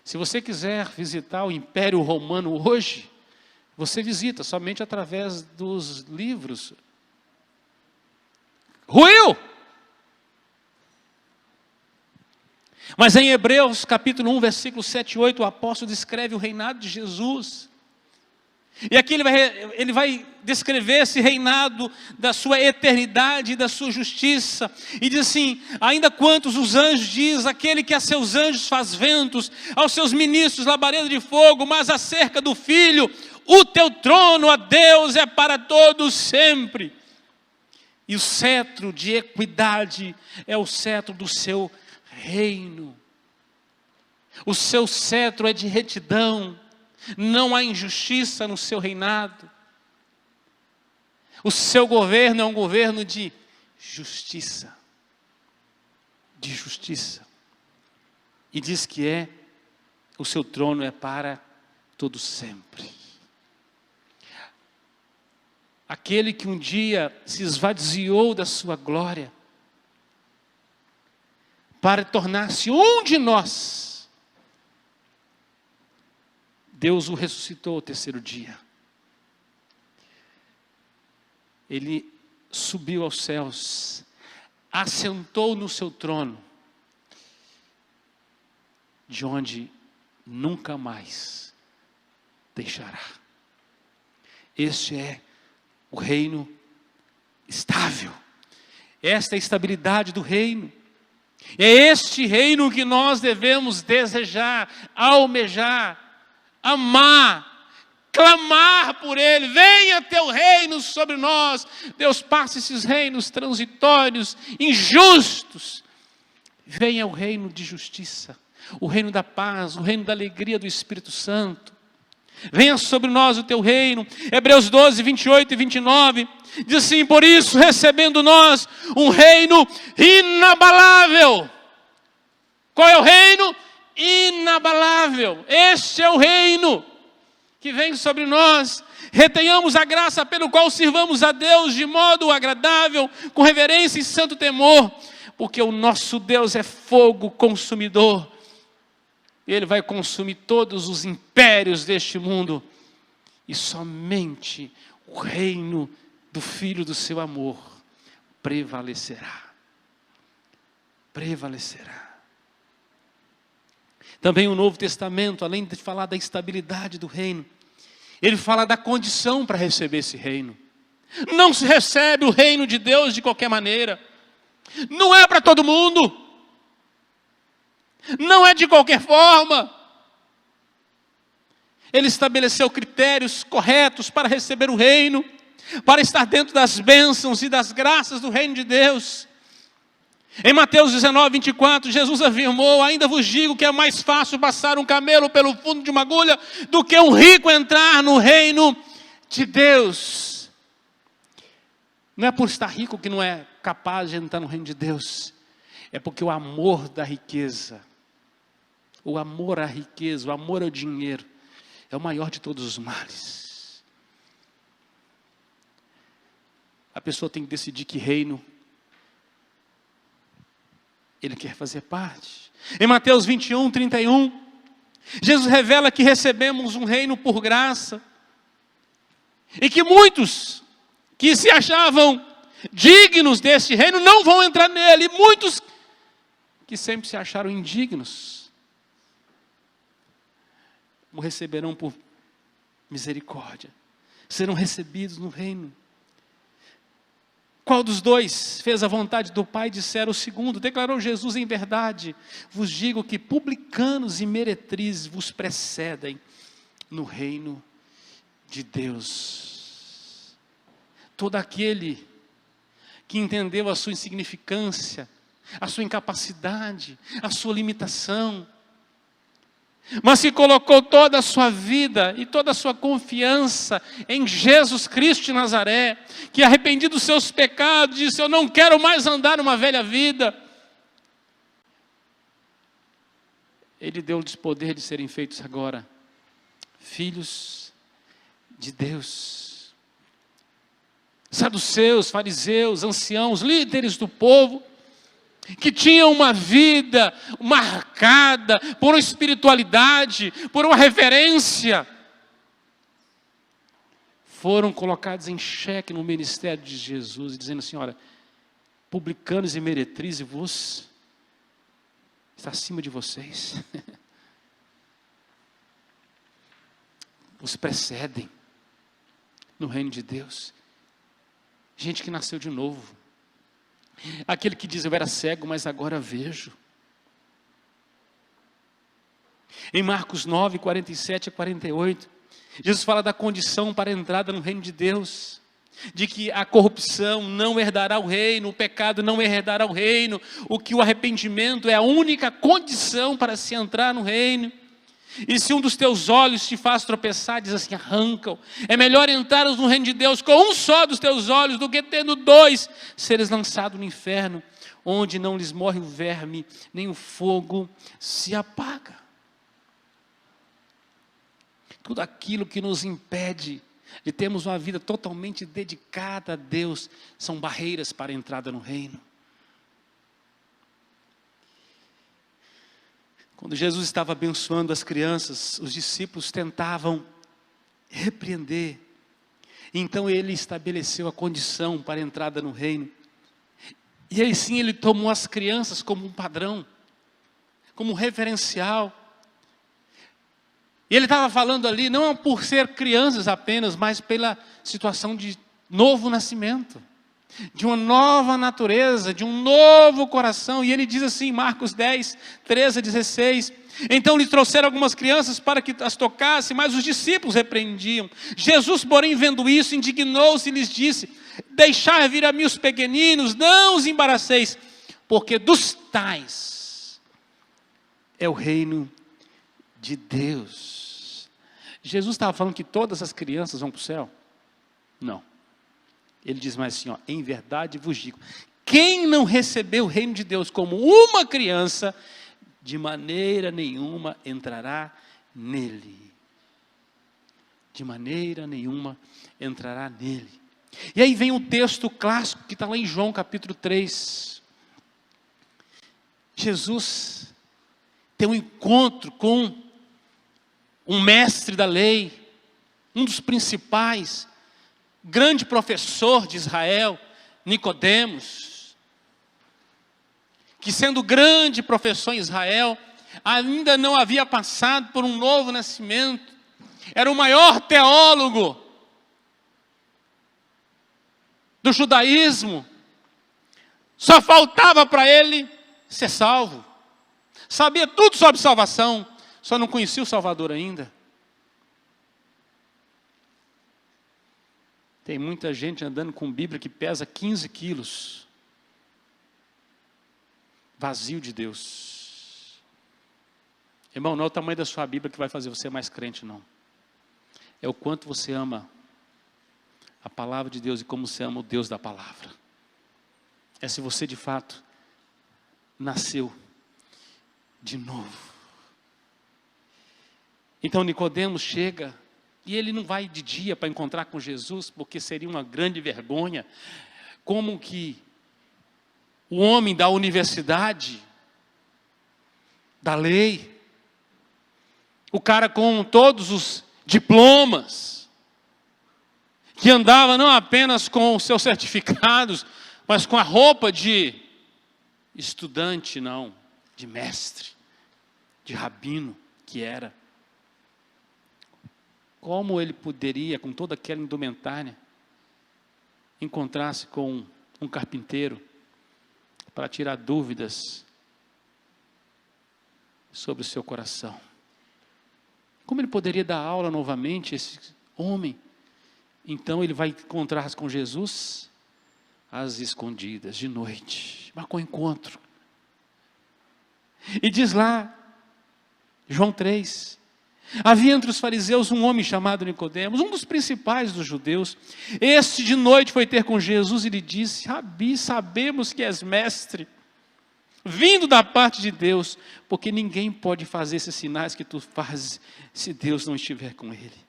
Se você quiser visitar o Império Romano hoje, você visita somente através dos livros. Ruiu! Mas em Hebreus capítulo 1, versículo 7 e 8, o apóstolo descreve o reinado de Jesus. E aqui ele vai descrever esse reinado da sua eternidade e da sua justiça. E diz assim: ainda quantos os anjos diz, aquele que a seus anjos faz ventos, aos seus ministros labareda de fogo, mas acerca do Filho, o teu trono, ó Deus, é para todos sempre. E o cetro de equidade é o cetro do seu reino. O seu cetro é de retidão. Não há injustiça no seu reinado. O seu governo é um governo de justiça. De justiça. E diz que o seu trono é para todo sempre. Aquele que um dia se esvaziou da sua glória, para tornar-se um de nós, Deus o ressuscitou ao terceiro dia. Ele subiu aos céus, assentou no seu trono, de onde nunca mais deixará. Este é o reino estável. Esta é a estabilidade do reino. É este reino que nós devemos desejar, almejar, amar, clamar por ele. Venha teu reino sobre nós. Deus, passa esses reinos transitórios, injustos. Venha o reino de justiça, o reino da paz, o reino da alegria do Espírito Santo. Venha sobre nós o teu reino. Hebreus 12, 28 e 29 diz assim: por isso, recebendo nós um reino inabalável. Qual é o reino? Inabalável. Este é o reino que vem sobre nós. Retenhamos a graça pelo qual sirvamos a Deus de modo agradável, com reverência e santo temor, porque o nosso Deus é fogo consumidor. Ele vai consumir todos os impérios deste mundo, e somente o reino do Filho do seu amor prevalecerá. Prevalecerá. Também o Novo Testamento, além de falar da estabilidade do reino, ele fala da condição para receber esse reino. Não se recebe o reino de Deus de qualquer maneira. Não é para todo mundo. Não é de qualquer forma. Ele estabeleceu critérios corretos para receber o reino, para estar dentro das bênçãos e das graças do reino de Deus. Em Mateus 19, 24, Jesus afirmou: ainda vos digo que é mais fácil passar um camelo pelo fundo de uma agulha do que um rico entrar no reino de Deus. Não é por estar rico que não é capaz de entrar no reino de Deus. É porque o amor da riqueza, o amor à riqueza, o amor ao dinheiro, é o maior de todos os males. A pessoa tem que decidir que reino ele quer fazer parte. Em Mateus 21, 31, Jesus revela que recebemos um reino por graça, e que muitos que se achavam dignos desse reino não vão entrar nele, e muitos que sempre se acharam indignos o receberão por misericórdia, serão recebidos no reino. Qual dos dois fez a vontade do Pai? Disseram o segundo. Declarou Jesus: em verdade vos digo que publicanos e meretrizes vos precedem no reino de Deus. Todo aquele que entendeu a sua insignificância, a sua incapacidade, a sua limitação, mas que colocou toda a sua vida e toda a sua confiança em Jesus Cristo de Nazaré, que arrependido dos seus pecados, disse: eu não quero mais andar uma velha vida. Ele deu-lhes poder de serem feitos agora filhos de Deus. saduceus, fariseus, anciãos, líderes do povo, que tinham uma vida marcada por uma espiritualidade, por uma reverência, foram colocados em xeque no ministério de Jesus, dizendo assim: olha, publicanos e meretrizes vos está acima de vocês, os precedem no reino de Deus. Gente que nasceu de novo, aquele que diz: eu era cego, mas agora vejo. Em Marcos 9, 47 a 48, Jesus fala da condição para a entrada no reino de Deus, de que a corrupção não herdará o reino, o pecado não herdará o reino, o arrependimento é a única condição para se entrar no reino. E se um dos teus olhos te faz tropeçar, diz assim: arranca-o. É melhor entrar no reino de Deus com um só dos teus olhos, do que tendo dois, seres lançado no inferno, onde não lhes morre o verme, nem o fogo se apaga. Tudo aquilo que nos impede de termos uma vida totalmente dedicada a Deus, são barreiras para a entrada no reino. Quando Jesus estava abençoando as crianças, os discípulos tentavam repreender. Então ele estabeleceu a condição para a entrada no reino. E aí sim ele tomou as crianças como um padrão, como um referencial. E ele estava falando ali, não por ser crianças apenas, mas pela situação de novo nascimento, de uma nova natureza, de um novo coração. E ele diz assim, Marcos 10, 13 a 16, então lhe trouxeram algumas crianças para que as tocasse, mas os discípulos repreendiam. Jesus, porém, vendo isso, indignou-se e lhes disse: deixai vir a mim os pequeninos, não os embaraceis, porque dos tais é o reino de Deus. Jesus estava falando que todas as crianças vão para o céu? Não. Ele diz mais assim, ó, em verdade vos digo, quem não recebeu o reino de Deus como uma criança, de maneira nenhuma entrará nele. De maneira nenhuma entrará nele. E aí vem o texto clássico que está lá em João capítulo 3. Jesus tem um encontro com um mestre da lei, um dos principais, grande professor de Israel, Nicodemos, que sendo grande professor em Israel, ainda não havia passado por um novo nascimento, era o maior teólogo do judaísmo, só faltava para ele ser salvo, sabia tudo sobre salvação, só não conhecia o Salvador ainda. Tem muita gente andando com Bíblia que pesa 15 quilos, vazio de Deus. Irmão, não é o tamanho da sua Bíblia que vai fazer você mais crente, não. É o quanto você ama a palavra de Deus e como você ama o Deus da palavra. É se você de fato nasceu de novo. Então Nicodemos chega, e ele não vai de dia para encontrar com Jesus, porque seria uma grande vergonha. Como que o homem da universidade, da lei, o cara com todos os diplomas, que andava não apenas com os seus certificados, mas com a roupa de estudante, não, de mestre, de rabino que era. Como ele poderia, com toda aquela indumentária, encontrar-se com um carpinteiro para tirar dúvidas sobre o seu coração? Como ele poderia dar aula novamente a esse homem? Então ele vai encontrar-se com Jesus às escondidas, de noite, marcou encontro. E diz lá, João 3, havia entre os fariseus um homem chamado Nicodemos, um dos principais dos judeus. Este de noite foi ter com Jesus e lhe disse: Rabi, sabemos que és mestre, vindo da parte de Deus, porque ninguém pode fazer esses sinais que tu fazes, se Deus não estiver com ele.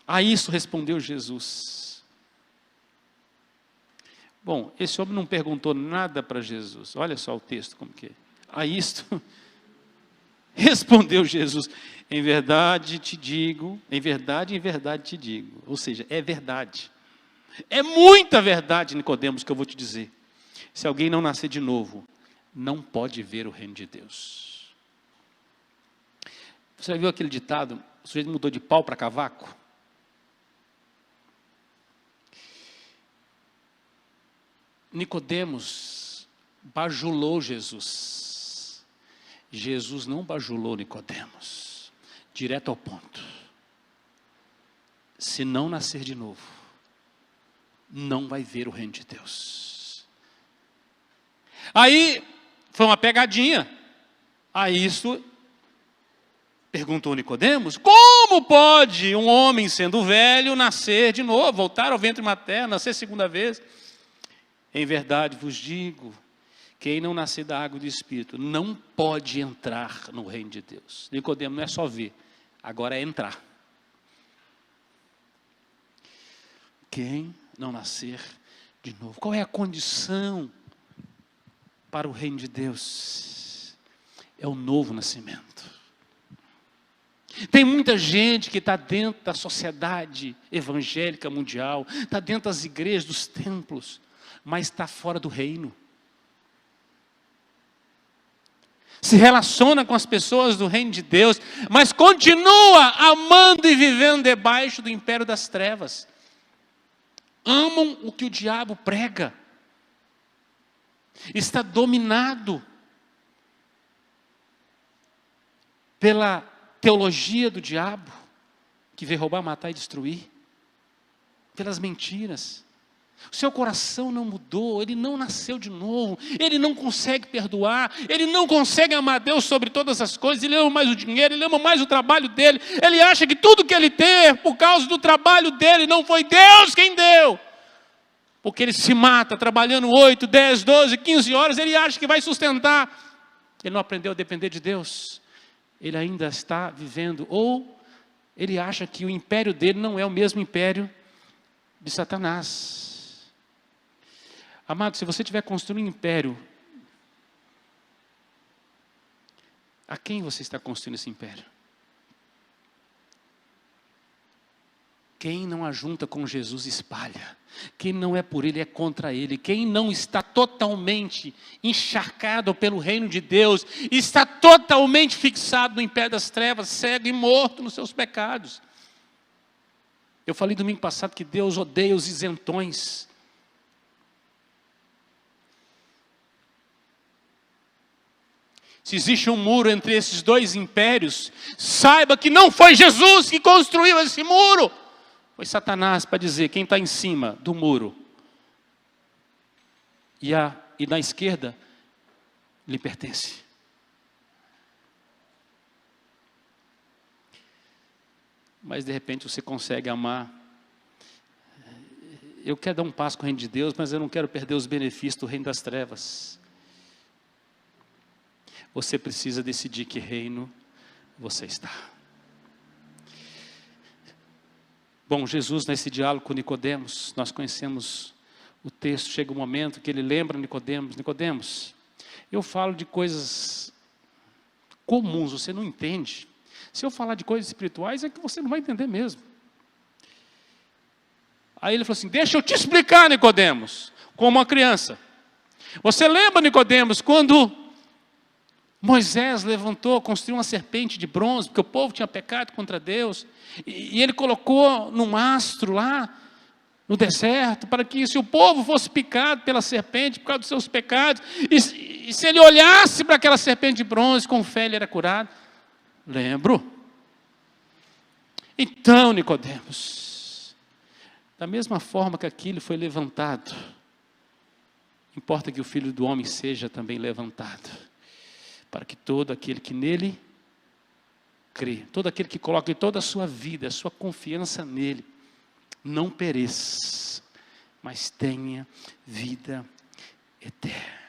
A isso respondeu Jesus: Bom, esse homem não perguntou nada para Jesus. Olha só o texto como que é. A isto respondeu Jesus: em verdade te digo, em verdade te digo. Ou seja, é verdade. É muita verdade, Nicodemos, que eu vou te dizer. Se alguém não nascer de novo, não pode ver o reino de Deus. Você já viu aquele ditado, o sujeito mudou de pau para cavaco? Nicodemos bajulou Jesus. Jesus não bajulou Nicodemos. Direto ao ponto. Se não nascer de novo, não vai ver o reino de Deus. Aí, foi uma pegadinha. A isso, perguntou Nicodemos: como pode um homem sendo velho nascer de novo, voltar ao ventre materno, nascer segunda vez? Em verdade vos digo, quem não nascer da água e do Espírito não pode entrar no reino de Deus. Nicodemos não é só ver, agora é entrar. Quem não nascer de novo. Qual é a condição para o reino de Deus? É o novo nascimento. Tem muita gente que está dentro da sociedade evangélica mundial, está dentro das igrejas, dos templos, mas está fora do reino. Se relaciona com as pessoas do reino de Deus, mas continua amando e vivendo debaixo do império das trevas. Amam o que o diabo prega. Está dominado pela teologia do diabo, que veio roubar, matar e destruir, pelas mentiras. O seu coração não mudou, ele não nasceu de novo, ele não consegue perdoar, ele não consegue amar Deus sobre todas as coisas, ele ama mais o dinheiro, ele ama mais o trabalho dele, ele acha que tudo que ele tem é por causa do trabalho dele, não foi Deus quem deu. Porque ele se mata trabalhando 8, 10, 12, 15 horas, ele acha que vai sustentar. Ele não aprendeu a depender de Deus. Ele ainda está vivendo, ou ele acha que o império dele não é o mesmo império de Satanás. Amado, se você estiver construindo um império, a quem você está construindo esse império? Quem não ajunta com Jesus espalha. Quem não é por ele é contra ele. Quem não está totalmente encharcado pelo reino de Deus, está totalmente fixado no império das trevas, cego e morto nos seus pecados. Eu falei domingo passado que Deus odeia os isentões. Se existe um muro entre esses dois impérios, saiba que não foi Jesus que construiu esse muro. Foi Satanás para dizer quem está em cima do muro. E na esquerda, lhe pertence. Mas de repente você consegue amar. Eu quero dar um passo com o reino de Deus, mas eu não quero perder os benefícios do reino das trevas. Você precisa decidir que reino você está. Bom, Jesus nesse diálogo com Nicodemos, nós conhecemos o texto, chega um momento que ele lembra Nicodemos: Nicodemos, eu falo de coisas comuns, você não entende. Se eu falar de coisas espirituais, é que você não vai entender mesmo. Aí ele falou assim: deixa eu te explicar, Nicodemos, como uma criança. Você lembra, Nicodemos, quando Moisés levantou, construiu uma serpente de bronze, porque o povo tinha pecado contra Deus, e ele colocou num mastro lá, no deserto, para que se o povo fosse picado pela serpente, por causa dos seus pecados, e se ele olhasse para aquela serpente de bronze, com fé ele era curado. Lembro. Então, Nicodemos, da mesma forma que aquilo foi levantado, importa que o Filho do Homem seja também levantado, para que todo aquele que nele crê, todo aquele que coloque toda a sua vida, a sua confiança nele, não pereça, mas tenha vida eterna.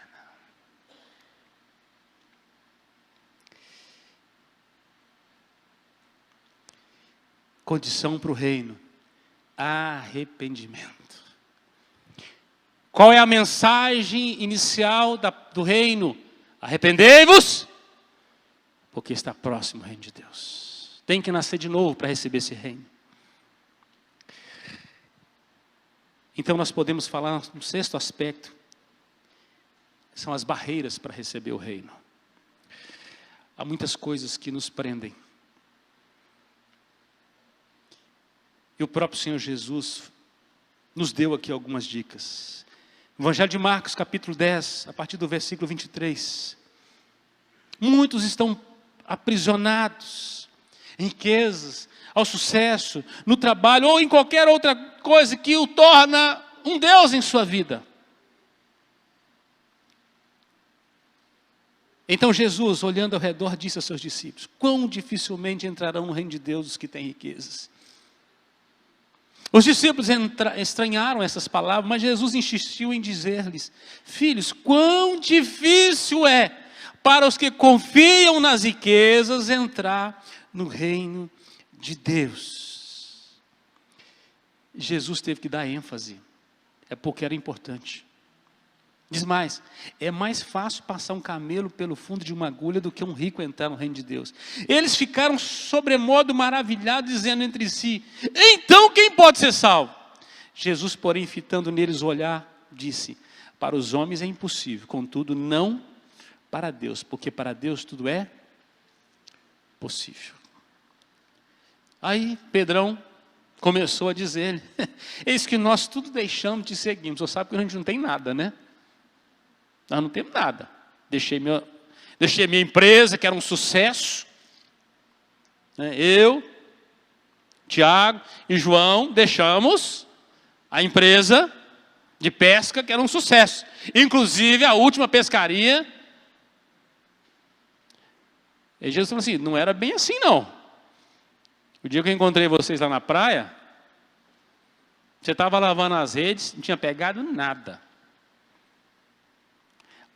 Condição para o reino: arrependimento. Qual é a mensagem inicial do reino? Arrependei-vos, porque está próximo o reino de Deus. Tem que nascer de novo para receber esse reino. Então nós podemos falar no sexto aspecto, são as barreiras para receber o reino. Há muitas coisas que nos prendem. E o próprio Senhor Jesus nos deu aqui algumas dicas. Evangelho de Marcos, capítulo 10, a partir do versículo 23. Muitos estão aprisionados em riquezas, ao sucesso, no trabalho ou em qualquer outra coisa que o torna um Deus em sua vida. Então Jesus, olhando ao redor, disse aos seus discípulos: quão dificilmente entrarão no reino de Deus os que têm riquezas. Os discípulos estranharam essas palavras, mas Jesus insistiu em dizer-lhes: filhos, quão difícil é para os que confiam nas riquezas entrar no reino de Deus. Jesus teve que dar ênfase, é porque era importante. Diz mais, é mais fácil passar um camelo pelo fundo de uma agulha do que um rico entrar no reino de Deus. Eles ficaram sobremodo maravilhados, dizendo entre si: então quem pode ser salvo? Jesus, porém, fitando neles o olhar, disse: para os homens é impossível, contudo não para Deus, porque para Deus tudo é possível. Aí Pedrão começou a dizer: eis que nós tudo deixamos e te seguimos. Você sabe que a gente não tem nada, né? Nós não temos nada. Deixei minha empresa, que era um sucesso. Eu, Tiago e João deixamos a empresa de pesca, que era um sucesso. Inclusive a última pescaria. E Jesus falou assim: não era bem assim não. O dia que eu encontrei vocês lá na praia, você estava lavando as redes, não tinha pegado nada.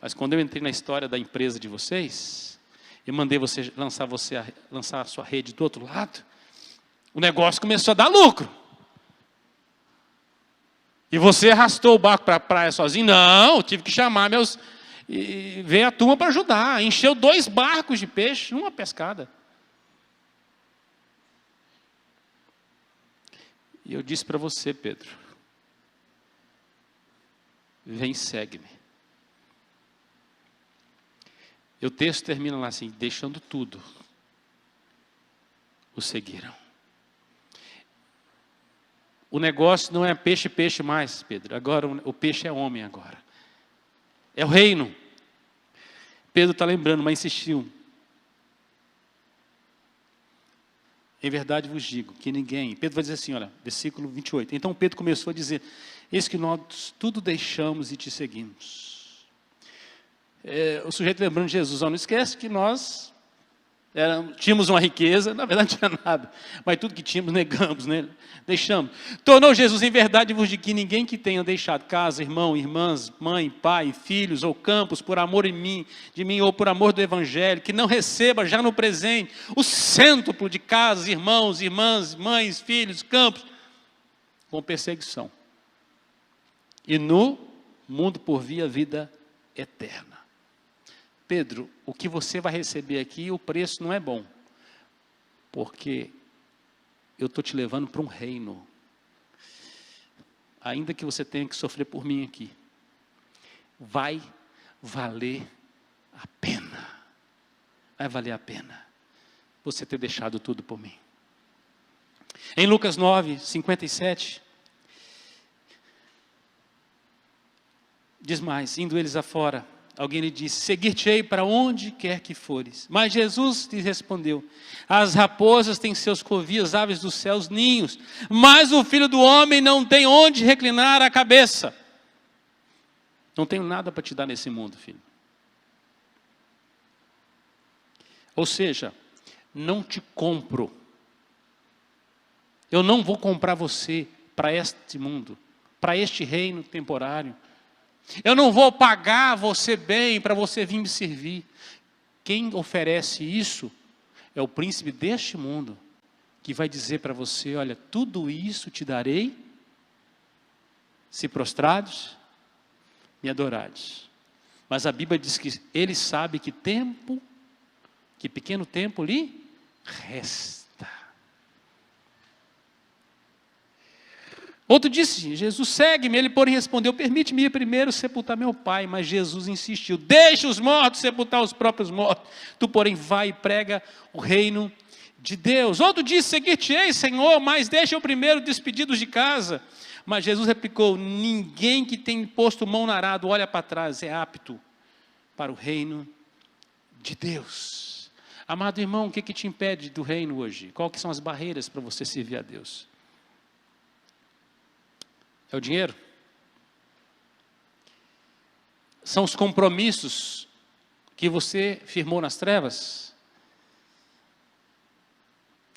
Mas quando eu entrei na história da empresa de vocês, eu mandei lançar a sua rede do outro lado, o negócio começou a dar lucro. E você arrastou o barco para a praia sozinho? Não, eu tive que chamar e veio a turma para ajudar. Encheu 2 barcos de peixe, uma pescada. E eu disse para você, Pedro: vem, segue-me. E o texto termina lá assim: deixando tudo, o seguiram. O negócio não é peixe mais, Pedro. Agora o peixe é homem agora. É o reino. Pedro está lembrando, mas insistiu. Em verdade vos digo que ninguém... Pedro vai dizer assim, olha, versículo 28. Então Pedro começou a dizer: eis que nós tudo deixamos e te seguimos. O sujeito lembrando de Jesus: não esquece que nós tínhamos uma riqueza, na verdade não tinha nada, mas tudo que tínhamos negamos, né? Deixamos. Tornou Jesus: em verdade vos digo que ninguém que tenha deixado casa, irmão, irmãs, mãe, pai, filhos ou campos, por amor de mim ou por amor do evangelho, que não receba já no presente o cêntuplo de casas, irmãos, irmãs, mães, filhos, campos, com perseguição, e no mundo por vir a vida eterna. Pedro, o que você vai receber aqui, o preço não é bom, porque eu estou te levando para um reino, ainda que você tenha que sofrer por mim aqui, vai valer a pena, vai valer a pena você ter deixado tudo por mim. Em Lucas 9, 57, diz mais: indo eles afora, alguém lhe disse: seguir-te-ei para onde quer que fores. Mas Jesus lhe respondeu: as raposas têm seus covis, aves dos céus ninhos, mas o Filho do Homem não tem onde reclinar a cabeça. Não tenho nada para te dar nesse mundo, filho. Ou seja, não te compro. Eu não vou comprar você para este mundo, para este reino temporário. Eu não vou pagar você bem para você vir me servir. Quem oferece isso é o príncipe deste mundo, que vai dizer para você: olha, tudo isso te darei, se prostrados me adorares. Mas a Bíblia diz que ele sabe que pequeno tempo lhe resta. Outro disse, Jesus, segue-me. Ele, porém, respondeu, permite-me ir primeiro sepultar meu pai. Mas Jesus insistiu, deixa os mortos sepultar os próprios mortos. Tu, porém, vai e prega o reino de Deus. Outro disse, seguir-te-ei, Senhor, mas deixa eu primeiro despedidos de casa. Mas Jesus replicou, ninguém que tem posto mão no arado olha para trás, é apto para o reino de Deus. Amado irmão, o que te impede do reino hoje? Quais que são as barreiras para você servir a Deus? É o dinheiro? São os compromissos que você firmou nas trevas?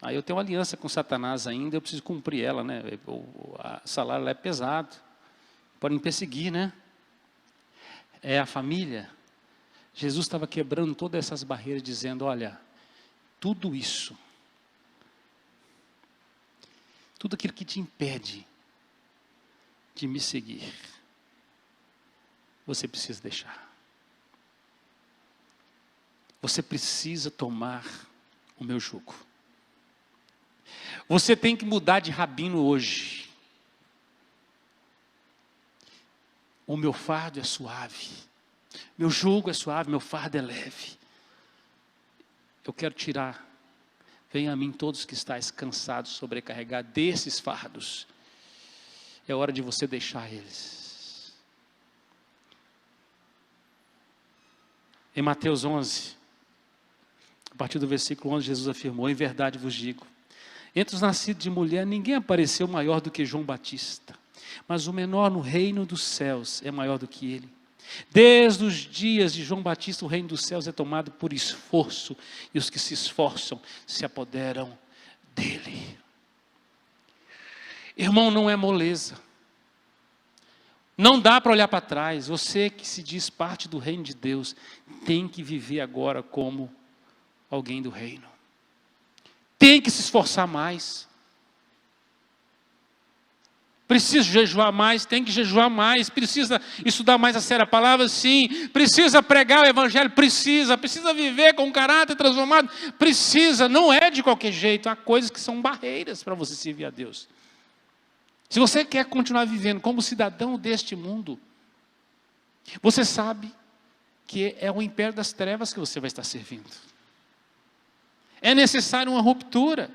Aí eu tenho uma aliança com Satanás ainda, eu preciso cumprir ela, né? O salário é pesado, pode me perseguir, né? É a família. Jesus estava quebrando todas essas barreiras, dizendo, olha, tudo isso, tudo aquilo que te impede de me seguir, você precisa deixar. Você precisa tomar o meu jugo. Você tem que mudar de rabino hoje. O meu fardo é suave. Meu jugo é suave, meu fardo é leve. Eu quero tirar. Venha a mim todos que estáis cansados, sobrecarregados desses fardos. É hora de você deixar eles. Em Mateus 11, a partir do versículo 11, Jesus afirmou, em verdade vos digo, entre os nascidos de mulher, ninguém apareceu maior do que João Batista, mas o menor no reino dos céus é maior do que ele. Desde os dias de João Batista, o reino dos céus é tomado por esforço, e os que se esforçam se apoderam dele. Irmão, não é moleza. Não dá para olhar para trás. Você que se diz parte do reino de Deus, tem que viver agora como alguém do reino. Tem que se esforçar mais. Precisa jejuar mais, tem que jejuar mais. Precisa estudar mais a sério a palavra, sim. Precisa pregar o evangelho, precisa viver com um caráter transformado, precisa. Não é de qualquer jeito. Há coisas que são barreiras para você servir a Deus. Se você quer continuar vivendo como cidadão deste mundo, você sabe que é o império das trevas que você vai estar servindo. É necessário uma ruptura.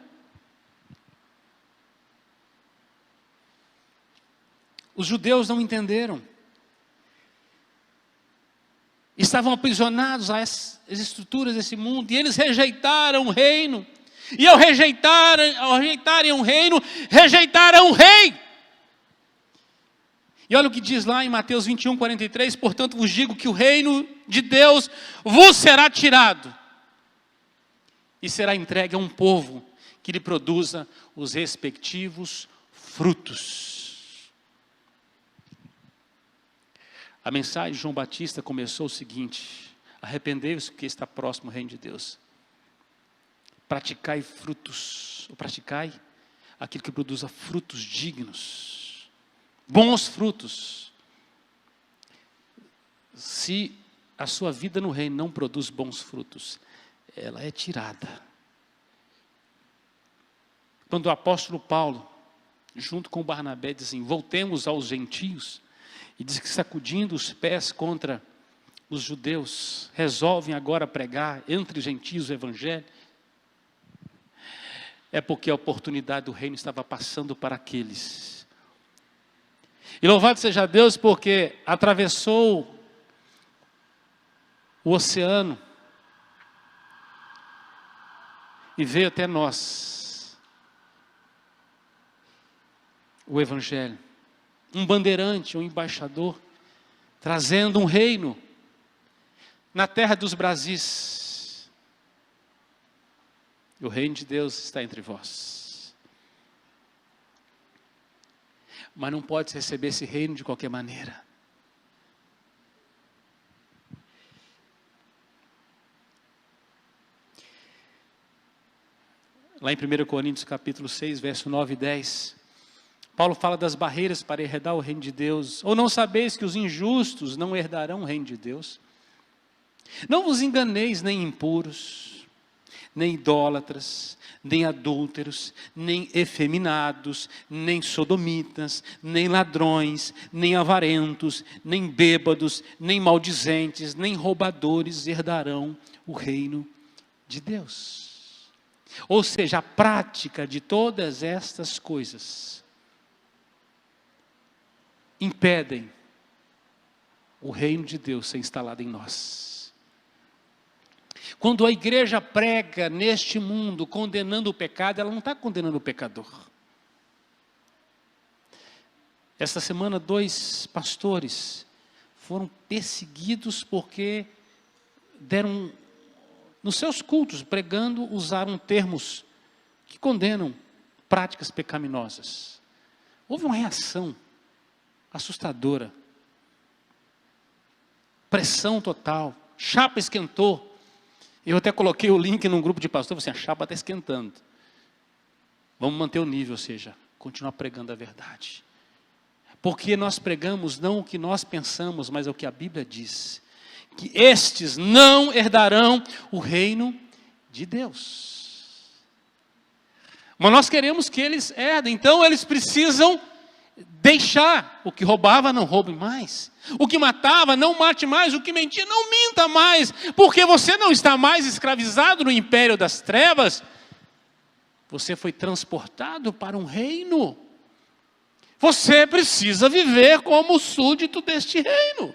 Os judeus não entenderam. Estavam aprisionados às estruturas desse mundo, e eles rejeitaram o reino. E ao rejeitarem o reino, rejeitaram o rei. E olha o que diz lá em Mateus 21, 43, portanto vos digo que o reino de Deus vos será tirado e será entregue a um povo que lhe produza os respectivos frutos. A mensagem de João Batista começou o seguinte: arrependei-vos porque está próximo o reino de Deus. Praticai frutos, ou praticai aquilo que produza frutos dignos, bons frutos. Se a sua vida no reino não produz bons frutos, ela é tirada. Quando o apóstolo Paulo, junto com Barnabé, diz assim, voltemos aos gentios, e diz que sacudindo os pés contra os judeus, resolvem agora pregar entre os gentios o evangelho, é porque a oportunidade do reino estava passando para aqueles. E louvado seja Deus, porque atravessou o oceano e veio até nós o evangelho. Um bandeirante, um embaixador, trazendo um reino na terra dos Brasis. O reino de Deus está entre vós. Mas não pode receber esse reino de qualquer maneira. Lá em 1 Coríntios capítulo 6, verso 9 e 10, Paulo fala das barreiras para herdar o reino de Deus. Ou não sabeis que os injustos não herdarão o reino de Deus? Não vos enganeis, nem impuros, nem idólatras, nem adúlteros, nem efeminados, nem sodomitas, nem ladrões, nem avarentos, nem bêbados, nem maldizentes, nem roubadores herdarão o reino de Deus. Ou seja, a prática de todas estas coisas impedem o reino de Deus ser instalado em nós. Quando a igreja prega neste mundo condenando o pecado, ela não está condenando o pecador. Esta semana 2 pastores foram perseguidos porque deram, nos seus cultos, pregando, usaram termos que condenam práticas pecaminosas. Houve uma reação assustadora. Pressão total. Chapa esquentou. Eu até coloquei o link num grupo de pastores, assim, a chapa está esquentando. Vamos manter o nível, ou seja, continuar pregando a verdade. Porque nós pregamos não o que nós pensamos, mas o que a Bíblia diz. Que estes não herdarão o reino de Deus. Mas nós queremos que eles herdem, então eles precisam deixar. O que roubava, não roube mais. O que matava, não mate mais. O que mentia, não minta mais. Porque você não está mais escravizado no império das trevas. Você foi transportado para um reino. Você precisa viver como súdito deste reino.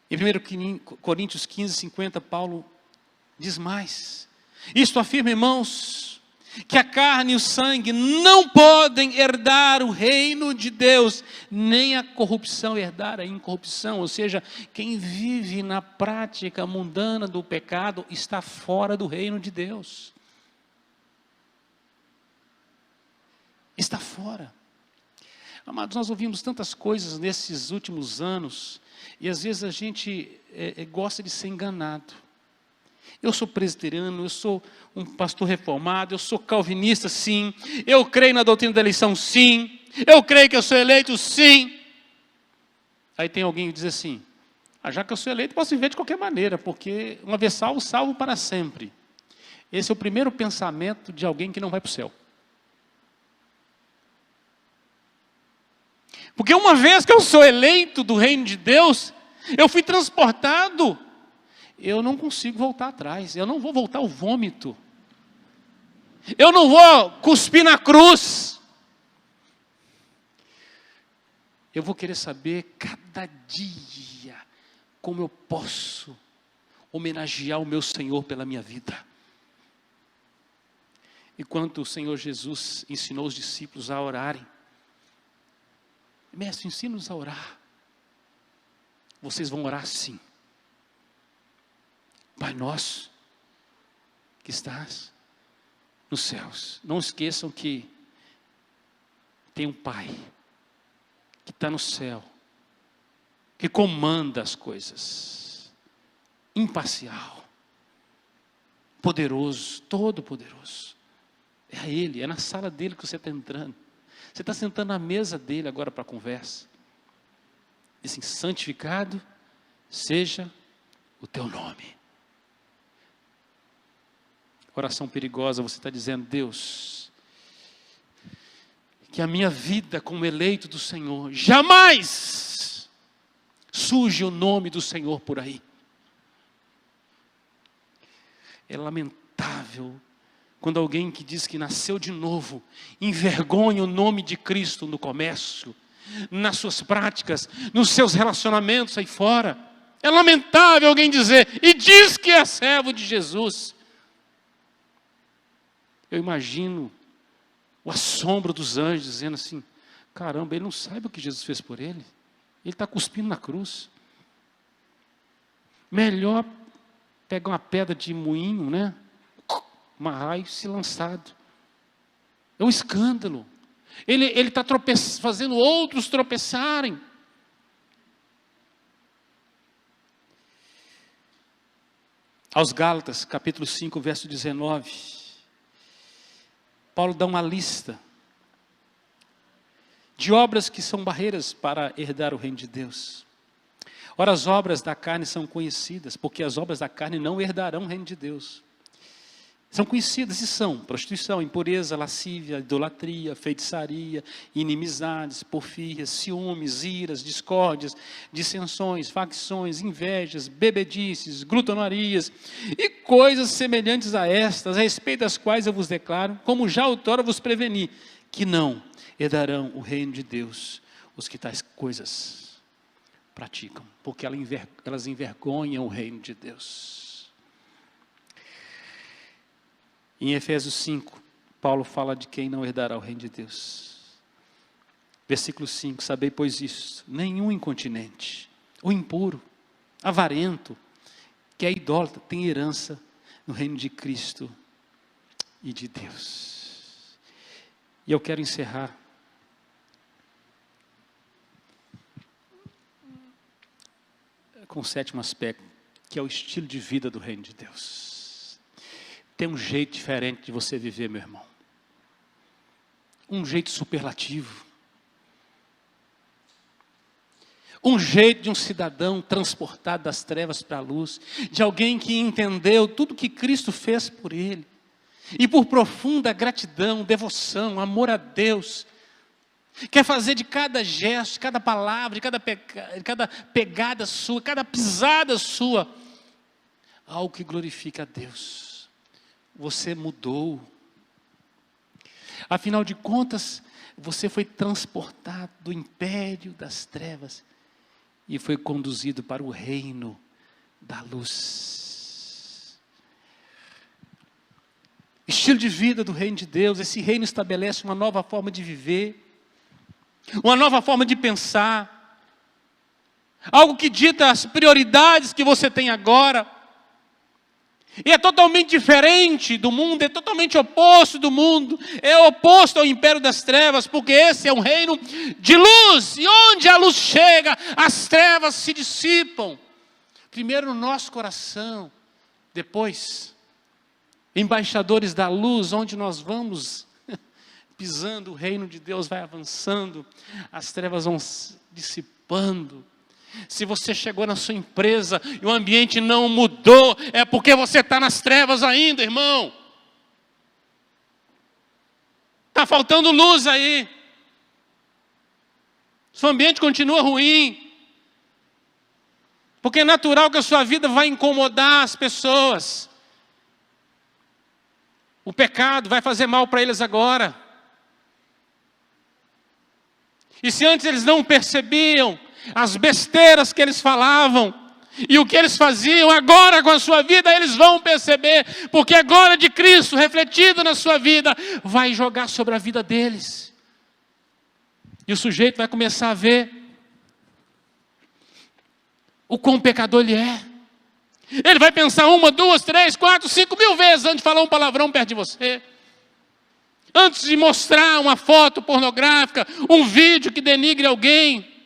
Em 1 Coríntios 15, 50, Paulo diz mais. Isto afirma, irmãos, que a carne e o sangue não podem herdar o reino de Deus, nem a corrupção herdar a incorrupção. Ou seja, quem vive na prática mundana do pecado está fora do reino de Deus. Está fora. Amados, nós ouvimos tantas coisas nesses últimos anos, e às vezes a gente gosta de ser enganado. Eu sou presbiteriano, eu sou um pastor reformado, eu sou calvinista, sim. Eu creio na doutrina da eleição, sim. Eu creio que eu sou eleito, sim. Aí tem alguém que diz assim, já que eu sou eleito, posso viver de qualquer maneira, porque uma vez salvo, salvo para sempre. Esse é o primeiro pensamento de alguém que não vai para o céu. Porque uma vez que eu sou eleito do reino de Deus, eu fui transportado. Eu não consigo voltar atrás, eu não vou voltar ao vômito. Eu não vou cuspir na cruz. Eu vou querer saber cada dia como eu posso homenagear o meu Senhor pela minha vida. E quando o Senhor Jesus ensinou os discípulos a orarem, mestre, ensina-nos a orar. Vocês vão orar assim. Pai nosso, que estás nos céus. Não esqueçam que tem um Pai, que está no céu, que comanda as coisas, imparcial, poderoso, todo poderoso. É a Ele, é na sala dele que você está entrando. Você está sentando na mesa dele agora para a conversa. Diz assim, santificado seja o teu nome. Oração perigosa, você está dizendo, Deus, que a minha vida como eleito do Senhor, jamais suje o nome do Senhor por aí. É lamentável quando alguém que diz que nasceu de novo, envergonha o nome de Cristo no comércio, nas suas práticas, nos seus relacionamentos aí fora. É lamentável alguém dizer, e diz que é servo de Jesus. Eu imagino o assombro dos anjos dizendo assim, caramba, ele não sabe o que Jesus fez por ele. Ele está cuspindo na cruz. Melhor pegar uma pedra de moinho, né? Amarrar e se lançado. É um escândalo. Ele está fazendo outros tropeçarem. Aos Gálatas, capítulo 5, verso 19. Paulo dá uma lista de obras que são barreiras para herdar o reino de Deus. Ora, as obras da carne são conhecidas, porque as obras da carne não herdarão o reino de Deus. São conhecidas e são prostituição, impureza, lascívia, idolatria, feitiçaria, inimizades, porfias, ciúmes, iras, discórdias, dissensões, facções, invejas, bebedices, glutonarias e coisas semelhantes a estas, a respeito das quais eu vos declaro, como já outrora vos preveni, que não herdarão o reino de Deus os que tais coisas praticam, porque elas envergonham o reino de Deus. Em Efésios 5, Paulo fala de quem não herdará o reino de Deus. Versículo 5, sabei pois isto, nenhum incontinente, ou impuro, avarento, que é idólatra, tem herança no reino de Cristo e de Deus. E eu quero encerrar com o sétimo aspecto, que é o estilo de vida do reino de Deus. Tem um jeito diferente de você viver, meu irmão. Um jeito superlativo. Um jeito de um cidadão transportado das trevas para a luz. De alguém que entendeu tudo que Cristo fez por ele. E por profunda gratidão, devoção, amor a Deus, quer fazer de cada gesto, de cada palavra, de cada pegada sua, cada pisada sua, algo que glorifica a Deus. Você mudou. Afinal de contas, você foi transportado do império das trevas e foi conduzido para o reino da luz. Estilo de vida do reino de Deus. Esse reino estabelece uma nova forma de viver, uma nova forma de pensar, algo que dita as prioridades que você tem agora. E é totalmente diferente do mundo, é totalmente oposto do mundo, é oposto ao império das trevas, porque esse é um reino de luz, e onde a luz chega, as trevas se dissipam. Primeiro no nosso coração, depois, embaixadores da luz, onde nós vamos pisando, o reino de Deus vai avançando, as trevas vão se dissipando. Se você chegou na sua empresa e o ambiente não mudou, é porque você está nas trevas ainda, irmão. Está faltando luz aí. Seu ambiente continua ruim. Porque é natural que a sua vida vai incomodar as pessoas. O pecado vai fazer mal para eles agora. E se antes eles não percebiam as besteiras que eles falavam e o que eles faziam, agora com a sua vida eles vão perceber, porque a glória de Cristo refletida na sua vida vai jogar sobre a vida deles. E o sujeito vai começar a ver o quão pecador ele é. Ele vai pensar 1, 2, 3, 4, 5 mil vezes antes de falar um palavrão perto de você. Antes de mostrar uma foto pornográfica, um vídeo que denigre alguém.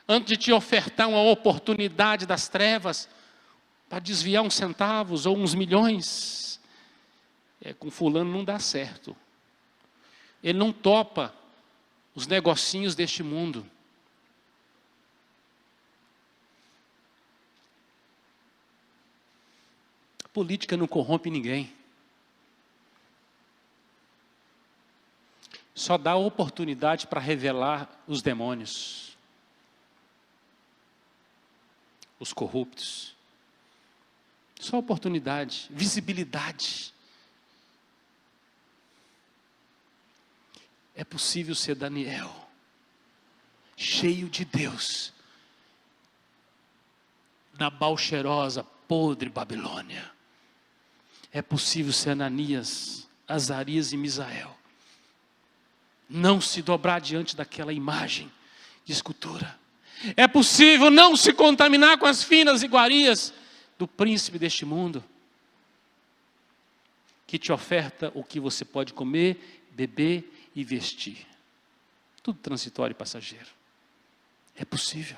Antes de te ofertar uma oportunidade das trevas para desviar uns centavos ou uns milhões. Com fulano não dá certo. Ele não topa os negocinhos deste mundo. A política não corrompe ninguém. Só dá oportunidade para revelar os demônios. Os corruptos. Só oportunidade, visibilidade. É possível ser Daniel, cheio de Deus, na balcherosa, podre Babilônia. É possível ser Ananias, Azarias e Misael. Não se dobrar diante daquela imagem de escultura. É possível não se contaminar com as finas iguarias do príncipe deste mundo, que te oferta o que você pode comer, beber e vestir. Tudo transitório e passageiro. É possível.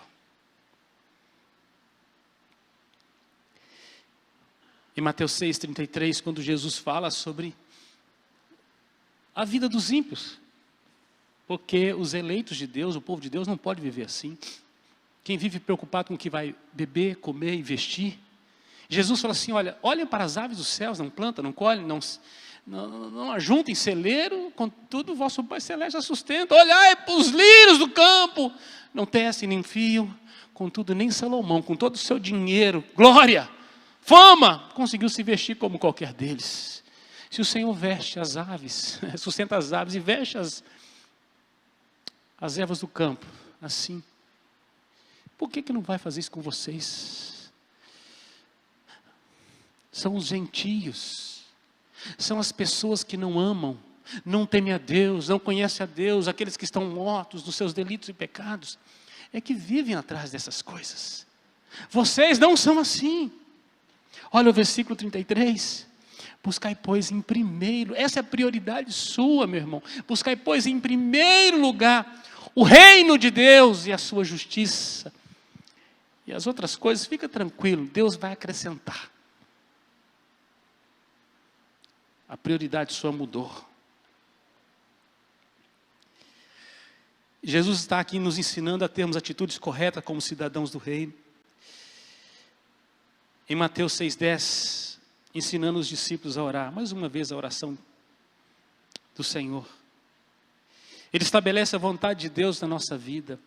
Em Mateus 6,33, quando Jesus fala sobre a vida dos ímpios. Porque os eleitos de Deus, o povo de Deus, não pode viver assim. Quem vive preocupado com o que vai beber, comer e vestir. Jesus falou assim, olha, olhem para as aves dos céus, não plantam, não colhem, não ajuntem celeiro, contudo o vosso Pai Celeste a sustenta. Olhai para os lírios do campo, não tecem nem fiam, contudo nem Salomão, com todo o seu dinheiro, glória, fama, conseguiu se vestir como qualquer deles. Se o Senhor veste as aves, sustenta as aves e veste as ervas do campo, assim, por que não vai fazer isso com vocês? São os gentios, são as pessoas que não amam, não temem a Deus, não conhecem a Deus, aqueles que estão mortos nos seus delitos e pecados, é que vivem atrás dessas coisas. Vocês não são assim. Olha o versículo 33. Buscai, pois, em primeiro, essa é a prioridade sua, meu irmão. Buscai, pois, em primeiro lugar, o reino de Deus e a sua justiça. E as outras coisas, fica tranquilo, Deus vai acrescentar. A prioridade sua mudou. Jesus está aqui nos ensinando a termos atitudes corretas como cidadãos do reino. Em Mateus 6,10, ensinando os discípulos a orar. Mais uma vez a oração do Senhor. Ele estabelece a vontade de Deus na nossa vida.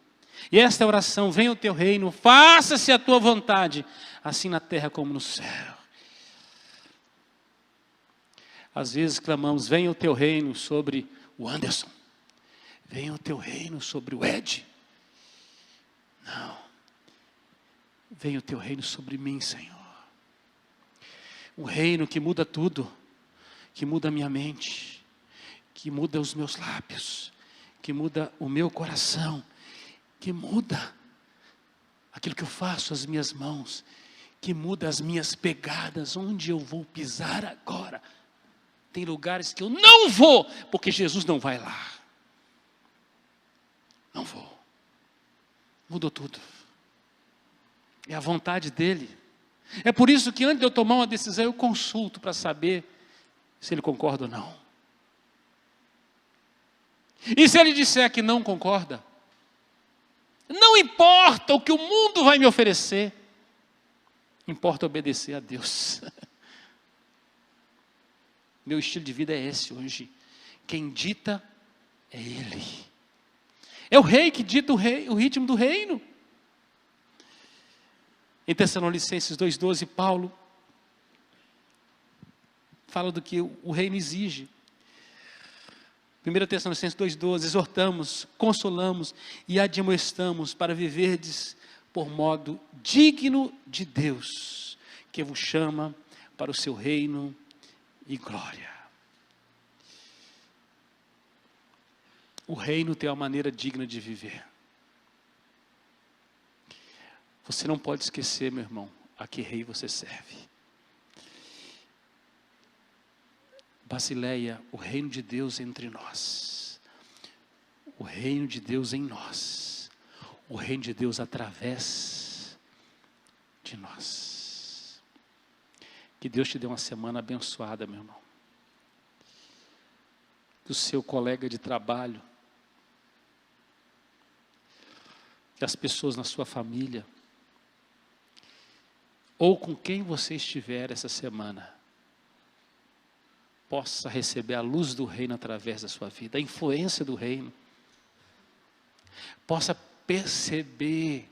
E esta oração, venha o teu reino, faça-se a tua vontade, assim na terra como no céu. Às vezes clamamos, venha o teu reino sobre o Anderson. Venha o teu reino sobre o Ed. Não. Venha o teu reino sobre mim, Senhor. Um reino que muda tudo. Que muda a minha mente. Que muda os meus lábios. Que muda o meu coração. Que muda aquilo que eu faço, as minhas mãos. Que muda as minhas pegadas. Onde eu vou pisar agora? Tem lugares que eu não vou, porque Jesus não vai lá. Não vou. Mudou tudo. É a vontade dele. É por isso que antes de eu tomar uma decisão, eu consulto para saber se ele concorda ou não. E se ele disser que não concorda, não importa o que o mundo vai me oferecer, importa obedecer a Deus. Meu estilo de vida é esse hoje. Quem dita é Ele. É o rei que dita o ritmo do reino. Em Tessalonicenses 2,12, Paulo fala do que o reino exige. 1 Tessalonicenses 2,12, exortamos, consolamos e admoestamos para viverdes por modo digno de Deus, que vos chama para o seu reino e glória. O reino tem uma maneira digna de viver. Você não pode esquecer, meu irmão, a que rei você serve. Basileia, o reino de Deus entre nós. O reino de Deus em nós. O reino de Deus através de nós. Que Deus te dê uma semana abençoada, meu irmão. Que o seu colega de trabalho, que as pessoas na sua família, ou com quem você estiver essa semana, possa receber a luz do reino através da sua vida, a influência do reino, possa perceber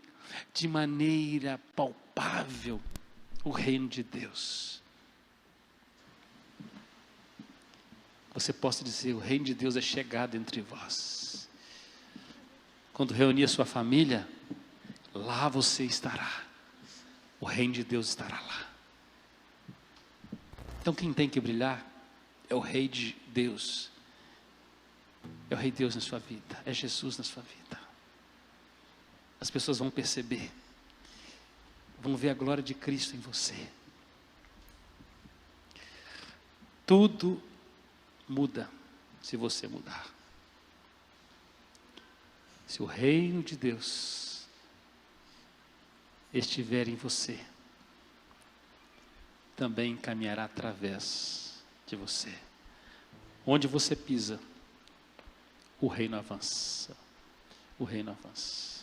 de maneira palpável o reino de Deus. Você possa dizer, o reino de Deus é chegado entre vós. Quando reunir a sua família, lá você estará. O reino de Deus estará lá. Então quem tem que brilhar é o Rei de Deus. É o Rei de Deus na sua vida. É Jesus na sua vida. As pessoas vão perceber. Vão ver a glória de Cristo em você. Tudo muda se você mudar. Se o reino de Deus estiver em você, também caminhará através de você. Onde você pisa, o reino avança. O reino avança.